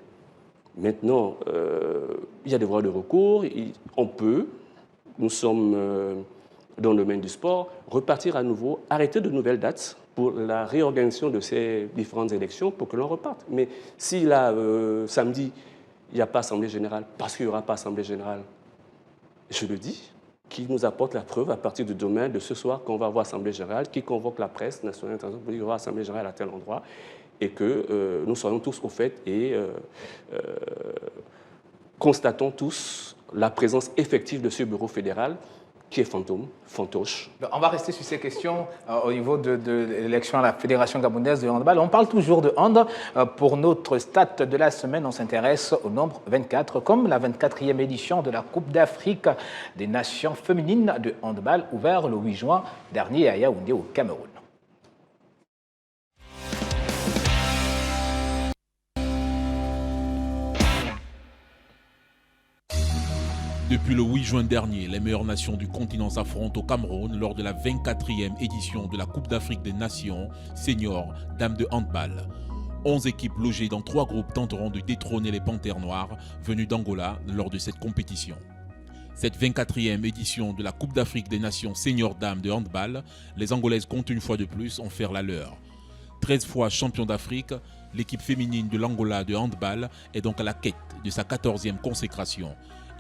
Maintenant, il y a des voies de recours, on peut, nous sommes dans le domaine du sport, repartir à nouveau, arrêter de nouvelles dates pour la réorganisation de ces différentes élections pour que l'on reparte. Mais si là, samedi, il n'y a pas Assemblée générale, parce qu'il n'y aura pas Assemblée générale, je le dis, qui nous apporte la preuve à partir de demain, de ce soir, qu'on va avoir Assemblée générale, qui convoque la presse nationale internationale pour dire qu'il y aura Assemblée générale à tel endroit, et que nous soyons tous au fait et constatons tous la présence effective de ce bureau fédéral qui est fantôme, fantoche. On va rester sur ces questions au niveau de l'élection à la Fédération gabonaise de handball. On parle toujours de hand. Pour notre stat de la semaine, on s'intéresse au nombre 24, comme la 24e édition de la Coupe d'Afrique des Nations féminines de handball, ouvert le 8 juin dernier à Yaoundé, au Cameroun. Depuis le 8 juin dernier, les meilleures nations du continent s'affrontent au Cameroun lors de la 24e édition de la Coupe d'Afrique des Nations seniors dames de handball. 11 équipes logées dans 3 groupes tenteront de détrôner les Panthères Noires venus d'Angola lors de cette compétition. Cette 24e édition de la Coupe d'Afrique des Nations seniors dames de handball, les Angolaises comptent une fois de plus en faire la leur. 13 fois champion d'Afrique, l'équipe féminine de l'Angola de handball est donc à la quête de sa 14e consécration.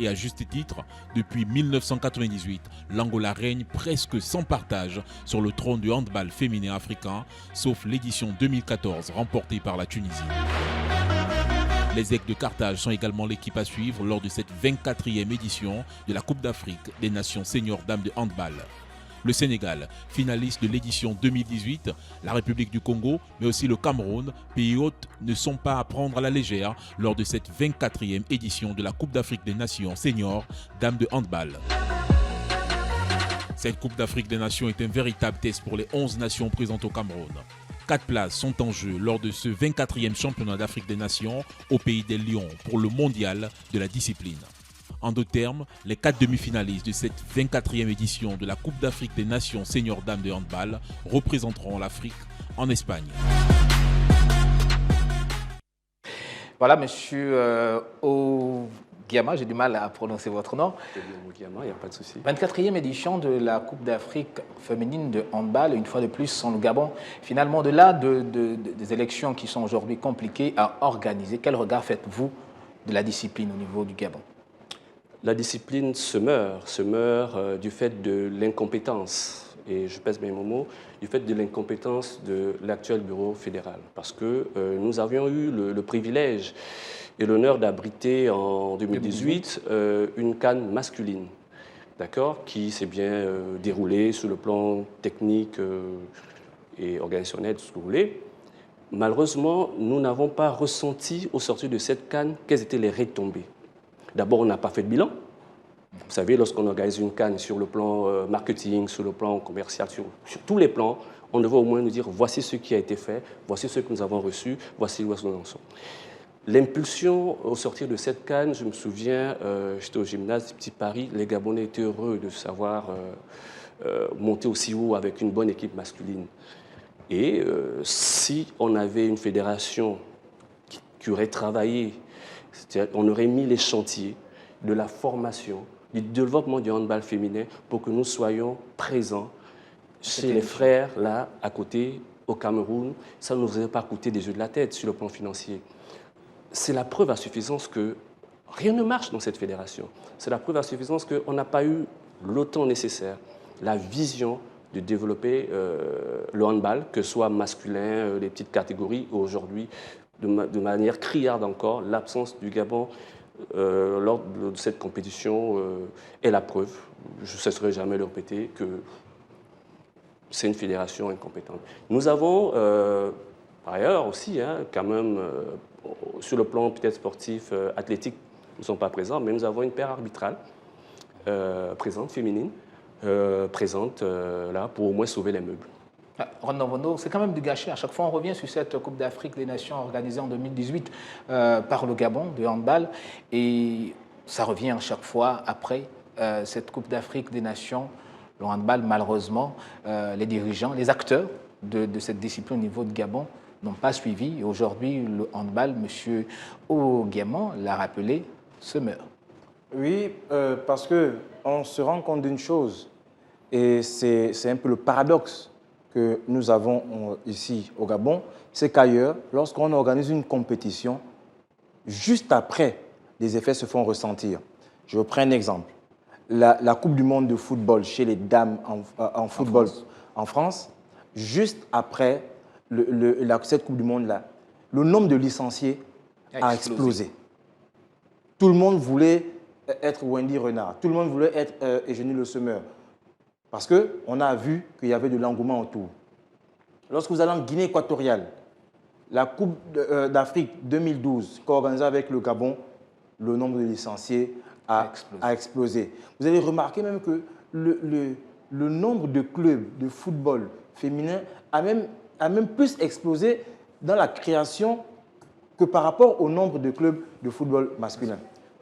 Et à juste titre, depuis 1998, l'Angola règne presque sans partage sur le trône du handball féminin africain, sauf l'édition 2014 remportée par la Tunisie. Les Aigles de Carthage sont également l'équipe à suivre lors de cette 24e édition de la Coupe d'Afrique des Nations seniors dames de handball. Le Sénégal, finaliste de l'édition 2018, la République du Congo, mais aussi le Cameroun, pays hôtes, ne sont pas à prendre à la légère lors de cette 24e édition de la Coupe d'Afrique des Nations seniors dames de handball. Cette Coupe d'Afrique des Nations est un véritable test pour les 11 nations présentes au Cameroun. 4 places sont en jeu lors de ce 24e championnat d'Afrique des Nations au pays des Lions pour le mondial de la discipline. En d'autres termes, les 4 demi-finalistes de cette 24e édition de la Coupe d'Afrique des Nations seniors dames de handball représenteront l'Afrique en Espagne. Voilà, monsieur Ogiama, j'ai du mal à prononcer votre nom. Ogiama, il n'y a pas de souci. 24e édition de la Coupe d'Afrique féminine de handball, une fois de plus sans le Gabon. Finalement, au-delà des élections qui sont aujourd'hui compliquées à organiser, quel regard faites-vous de la discipline au niveau du Gabon ? La discipline se meurt du fait de l'incompétence, et je pèse mes mots, du fait de l'incompétence de l'actuel bureau fédéral. Parce que nous avions eu le privilège et l'honneur d'abriter en 2018 une CAN masculine, d'accord, qui s'est bien déroulée sur le plan technique et organisationnel, tout ce que vous voulez. Malheureusement, nous n'avons pas ressenti au sortir de cette CAN quelles étaient les retombées. D'abord, on n'a pas fait de bilan. Vous savez, lorsqu'on organise une CAN sur le plan marketing, sur le plan commercial, sur tous les plans, on devrait au moins nous dire voici ce qui a été fait, voici ce que nous avons reçu, voici où nous en sommes. L'impulsion au sortir de cette CAN, je me souviens, j'étais au gymnase Petit Paris, les Gabonais étaient heureux de savoir monter aussi haut avec une bonne équipe masculine. Et si on avait une fédération qui aurait travaillé, on aurait mis les chantiers de la formation, du développement du handball féminin pour que nous soyons présents chez les frères, là, à côté, au Cameroun. Ça ne nous aurait pas coûté des yeux de la tête sur le plan financier. C'est la preuve à suffisance que rien ne marche dans cette fédération. C'est la preuve à suffisance qu'on n'a pas eu le temps nécessaire, la vision de développer le handball, que ce soit masculin, les petites catégories, aujourd'hui, de manière criarde encore, l'absence du Gabon lors de cette compétition est la preuve, je ne cesserai jamais de le répéter, que c'est une fédération incompétente. Nous avons, par ailleurs aussi, quand même, sur le plan peut-être sportif, athlétique, nous ne sommes pas présents, mais nous avons une paire arbitrale présente, féminine, présente là pour au moins sauver les meubles. Ronan Vono, c'est quand même du gâchis. À chaque fois, on revient sur cette Coupe d'Afrique des Nations organisée en 2018 par le Gabon de handball. Et ça revient à chaque fois après cette Coupe d'Afrique des Nations. Le handball, malheureusement, les dirigeants, les acteurs de cette discipline au niveau de Gabon n'ont pas suivi. Et aujourd'hui, le handball, M. Ogiama l'a rappelé, se meurt. Oui, parce qu'on se rend compte d'une chose, et c'est un peu le paradoxe que nous avons ici au Gabon, c'est qu'ailleurs, lorsqu'on organise une compétition, juste après, les effets se font ressentir. Je vous prends un exemple. La Coupe du monde de football chez les dames en football en France, juste après cette Coupe du monde-là, le nombre de licenciés a explosé. Tout le monde voulait être Wendy Renard, tout le monde voulait être Eugénie Le Semeur, parce qu'on a vu qu'il y avait de l'engouement autour. Lorsque vous allez en Guinée équatoriale, la Coupe d'Afrique 2012, co-organisée avec le Gabon, le nombre de licenciés a explosé. Vous avez remarqué même que le nombre de clubs de football féminin a même plus explosé dans la création que par rapport au nombre de clubs de football masculin.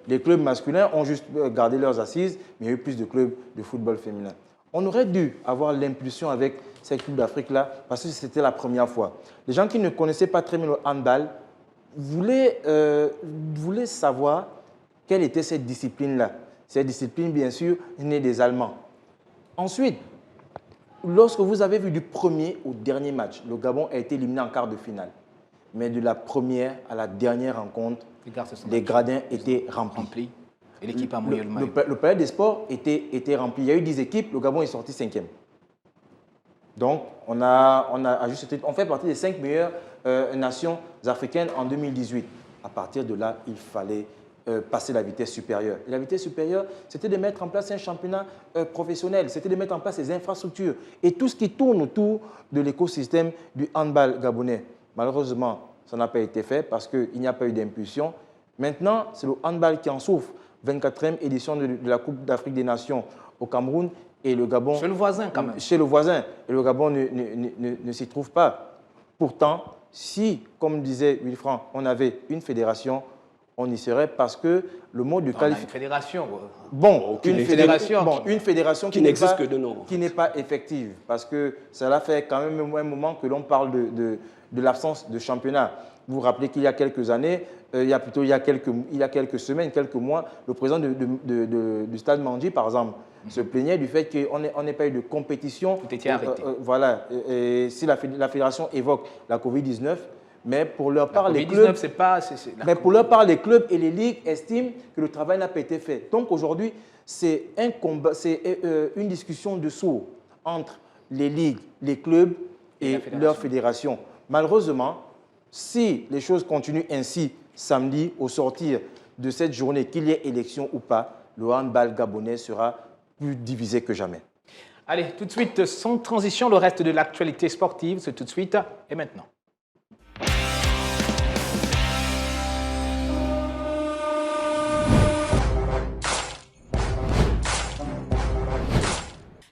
Les clubs masculins ont juste gardé leurs assises, mais il y a eu plus de clubs de football féminin. On aurait dû avoir l'impulsion avec cette Coupe d'Afrique-là, parce que c'était la première fois. Les gens qui ne connaissaient pas très bien le handball voulaient savoir quelle était cette discipline-là. Cette discipline, bien sûr, née des Allemands. Ensuite, lorsque vous avez vu du premier au dernier match, le Gabon a été éliminé en quart de finale. Mais de la première à la dernière rencontre, les gradins étaient remplis. Et l'équipe a mouillé le maillot. Le palais des sports était rempli. Il y a eu 10 équipes, le Gabon est sorti 5e. Donc, on fait partie des 5 meilleures nations africaines en 2018. À partir de là, il fallait passer la vitesse supérieure. Et la vitesse supérieure, c'était de mettre en place un championnat professionnel, c'était de mettre en place les infrastructures et tout ce qui tourne autour de l'écosystème du handball gabonais. Malheureusement, ça n'a pas été fait parce qu'il n'y a pas eu d'impulsion. Maintenant, c'est le handball qui en souffre. 24e édition de la Coupe d'Afrique des Nations au Cameroun et le Gabon... Chez le voisin, quand même. Chez le voisin. Et le Gabon ne s'y trouve pas. Pourtant, si, comme disait Wilfranc, on avait une fédération, on y serait parce que le mode de qualification... Une fédération. Bon, une fédération qui n'existe que de nom. Qui n'est pas effective. Parce que cela fait quand même un moment que l'on parle de l'absence de championnat. Vous vous rappelez qu'il y a quelques années, il y a quelques semaines, quelques mois, le président du Stade Mandi, par exemple, se plaignait du fait qu'on n'ait pas eu de compétition. Tout était arrêté. Voilà. Et si la fédération évoque la Covid-19, mais pour leur part, les clubs, les clubs et les ligues estiment que le travail n'a pas été fait. Donc aujourd'hui, c'est un combat, c'est une discussion de sourds entre les ligues, les clubs et leur fédération. Malheureusement, si les choses continuent ainsi samedi, au sortir de cette journée, qu'il y ait élection ou pas, le handball gabonais sera plus divisé que jamais. Allez, tout de suite, sans transition, le reste de l'actualité sportive, c'est tout de suite et maintenant.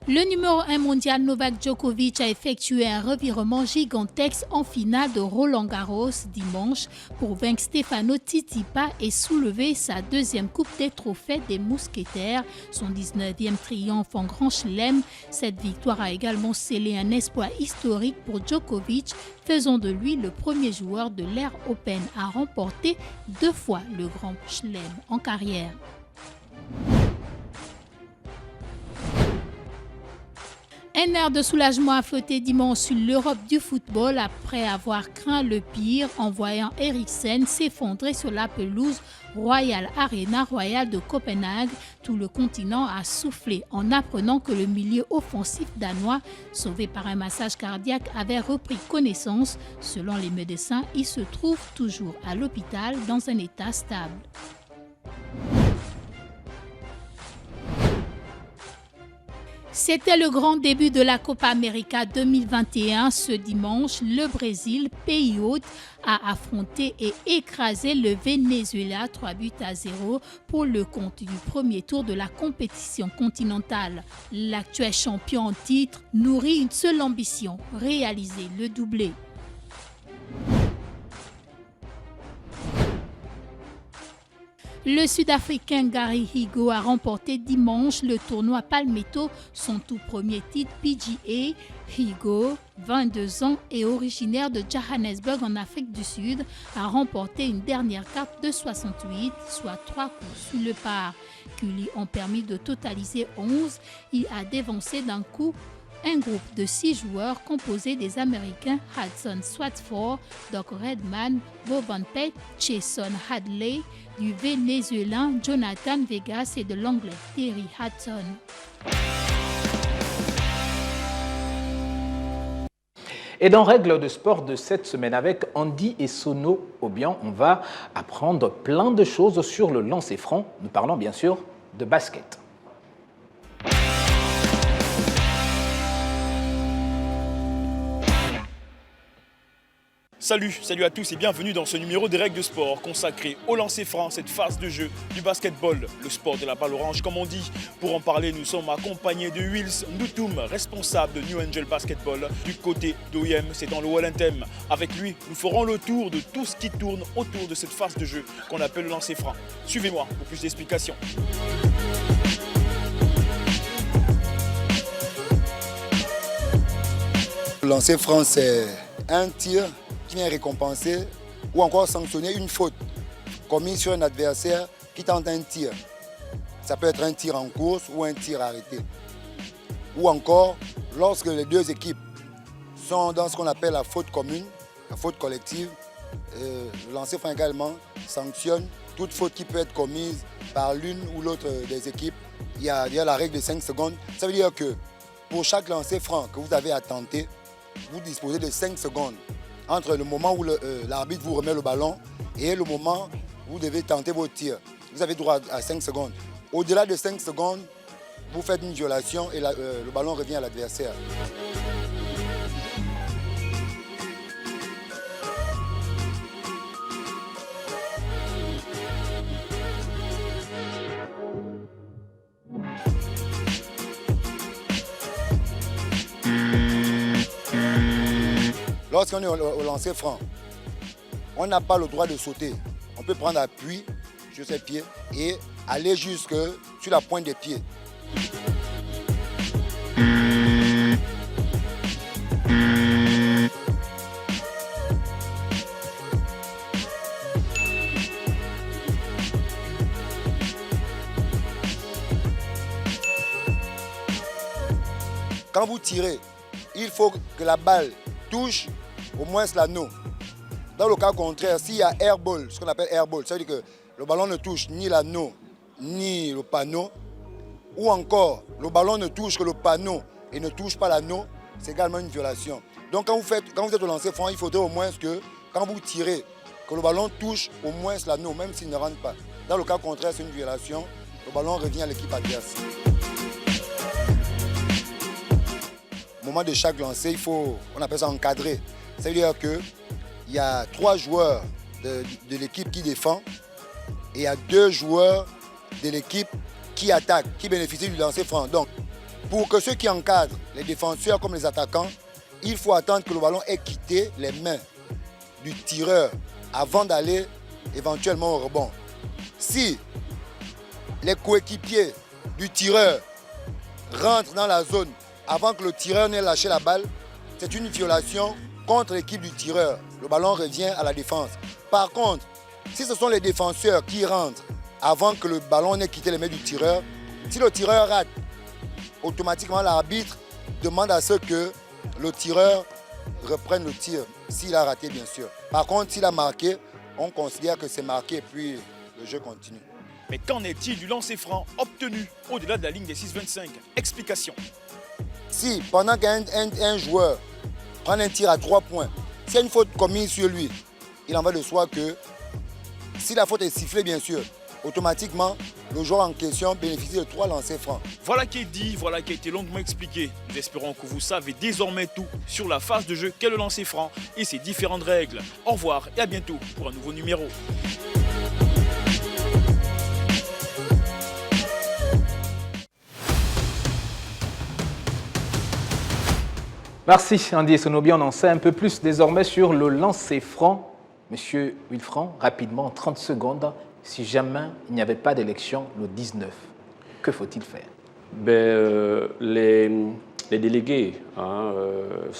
Le numéro 1 mondial Novak Djokovic a effectué un revirement gigantesque en finale de Roland-Garros dimanche pour vaincre Stefano Tsitsipas et soulever sa deuxième coupe des trophées des mousquetaires, son 19e triomphe en Grand Chelem. Cette victoire a également scellé un espoir historique pour Djokovic, faisant de lui le premier joueur de l'ère Open à remporter 2 fois le Grand Chelem en carrière. Un air de soulagement a flotté dimanche sur l'Europe du football après avoir craint le pire en voyant Eriksen s'effondrer sur la pelouse Royal Arena Royal de Copenhague. Tout le continent a soufflé en apprenant que le milieu offensif danois, sauvé par un massage cardiaque, avait repris connaissance. Selon les médecins, il se trouve toujours à l'hôpital dans un état stable. C'était le grand début de la Copa América 2021. Ce dimanche, le Brésil, pays hôte, a affronté et écrasé le Venezuela 3-0 pour le compte du premier tour de la compétition continentale. L'actuel champion en titre nourrit une seule ambition, réaliser le doublé. Le Sud-Africain Gary Higgo a remporté dimanche le tournoi Palmetto, son tout premier titre PGA. Higgo, 22 ans et originaire de Johannesburg en Afrique du Sud, a remporté une dernière carte de 68, soit 3 coups sur le par, qui lui ont permis de totaliser 11. Il a dévancé d'un coup un groupe de 6 joueurs composé des Américains Hudson Swartford, Doc Redman, Boban Pett, Jason Hadley, du Vénézuélien Jonathan Vegas et de l'Anglais Terry Hudson. Et dans Règles de sport de cette semaine avec Andy et Sono Obian, on va apprendre plein de choses sur le lancer franc. Nous parlons bien sûr de basket. Salut à tous et bienvenue dans ce numéro des Règles de sport consacré au lancer franc, cette phase de jeu du basketball, le sport de la balle orange comme on dit. Pour en parler, nous sommes accompagnés de Wills Ndoutoum, responsable de New Angel Basketball. Du côté d'OIM, c'est dans le Wellington. Avec lui, nous ferons le tour de tout ce qui tourne autour de cette phase de jeu qu'on appelle le lancer franc. Suivez-moi pour plus d'explications. Le lancer franc, c'est un tir qui vient récompenser ou encore sanctionner une faute commise sur un adversaire qui tente un tir. Ça peut être un tir en course ou un tir arrêté. Ou encore, lorsque les deux équipes sont dans ce qu'on appelle la faute commune, la faute collective, le lancer franc également sanctionne toute faute qui peut être commise par l'une ou l'autre des équipes. Il y a la règle de 5 secondes. Ça veut dire que pour chaque lancer franc que vous avez à tenter, vous disposez de 5 secondes entre le moment où l'arbitre vous remet le ballon et le moment où vous devez tenter votre tir. Vous avez droit à 5 secondes. Au-delà de 5 secondes, vous faites une violation et le ballon revient à l'adversaire. Lorsqu'on est au lancer franc, on n'a pas le droit de sauter. On peut prendre appui sur ses pieds et aller jusque sur la pointe des pieds. Quand vous tirez, il faut que la balle touche au moins l'anneau. Dans le cas contraire, s'il y a airball, ce qu'on appelle airball, ça veut dire que le ballon ne touche ni l'anneau ni le panneau, ou encore le ballon ne touche que le panneau et ne touche pas l'anneau, c'est également une violation. Donc quand vous êtes au lancer franc, il faudrait au moins que quand vous tirez, que le ballon touche au moins l'anneau, même s'il ne rentre pas. Dans le cas contraire, c'est une violation, le ballon revient à l'équipe adverse. Au moment de chaque lancer, on appelle ça encadrer. Ça veut dire qu'il y a 3 joueurs de l'équipe qui défend et il y a 2 joueurs de l'équipe qui attaquent, qui bénéficient du lancer franc. Donc, pour que ceux qui encadrent, les défenseurs comme les attaquants, il faut attendre que le ballon ait quitté les mains du tireur avant d'aller éventuellement au rebond. Si les coéquipiers du tireur rentrent dans la zone avant que le tireur n'ait lâché la balle, c'est une violation contre l'équipe du tireur. Le ballon revient à la défense. Par contre, si ce sont les défenseurs qui rentrent avant que le ballon n'ait quitté les mains du tireur, si le tireur rate, automatiquement l'arbitre demande à ce que le tireur reprenne le tir, s'il a raté bien sûr. Par contre, s'il a marqué, on considère que c'est marqué et puis le jeu continue. Mais qu'en est-il du lancer franc obtenu au-delà de la ligne des 6,25? Explication. Si pendant qu'un joueur prend un tir à 3 points, s'il y a une faute commise sur lui, il en va de soi que si la faute est sifflée bien sûr, automatiquement le joueur en question bénéficie de 3 lancers francs. Voilà qui est dit, voilà qui a été longuement expliqué. Nous espérons que vous savez désormais tout sur la phase de jeu qu'est le lancer franc et ses différentes règles. Au revoir et à bientôt pour un nouveau numéro. Merci Andy et Sonobi, on en sait un peu plus désormais sur le lancer franc. Monsieur Wilfranc, rapidement, en 30 secondes, si jamais il n'y avait pas d'élection le 19, que faut-il faire? Les délégués, vous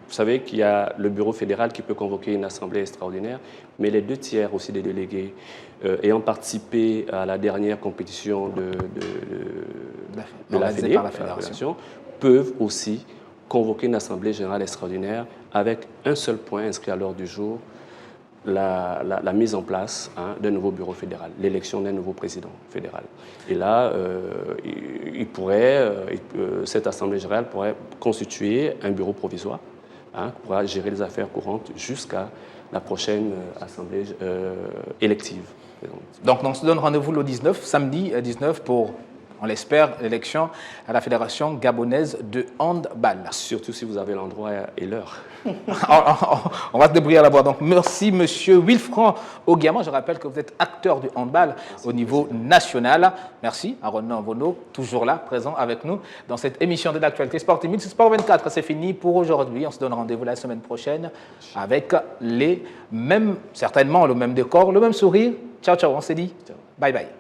savez qu'il y a le bureau fédéral qui peut convoquer une assemblée extraordinaire, mais les 2 tiers aussi des délégués ayant participé à la dernière compétition de la fédération peuvent aussi convoquer une assemblée générale extraordinaire avec un seul point inscrit à l'ordre du jour, la mise en place d'un nouveau bureau fédéral, l'élection d'un nouveau président fédéral. Et là, cette assemblée générale pourrait constituer un bureau provisoire qui pourra gérer les affaires courantes jusqu'à la prochaine assemblée élective. Donc on se donne rendez-vous le 19, samedi 19 pour, on l'espère, l'élection à la Fédération gabonaise de handball. Surtout si vous avez l'endroit et l'heure. On va se débrouiller là-bas. Donc merci Monsieur Wilfran Ogiama. Je rappelle que vous êtes acteur du handball au niveau national. Merci à Ronan Vono, toujours là, présent avec nous dans cette émission de l'actualité sportive. Sport 24, c'est fini pour aujourd'hui. On se donne rendez-vous la semaine prochaine avec certainement le même décor, le même sourire. Ciao, ciao, on s'est dit. Bye bye.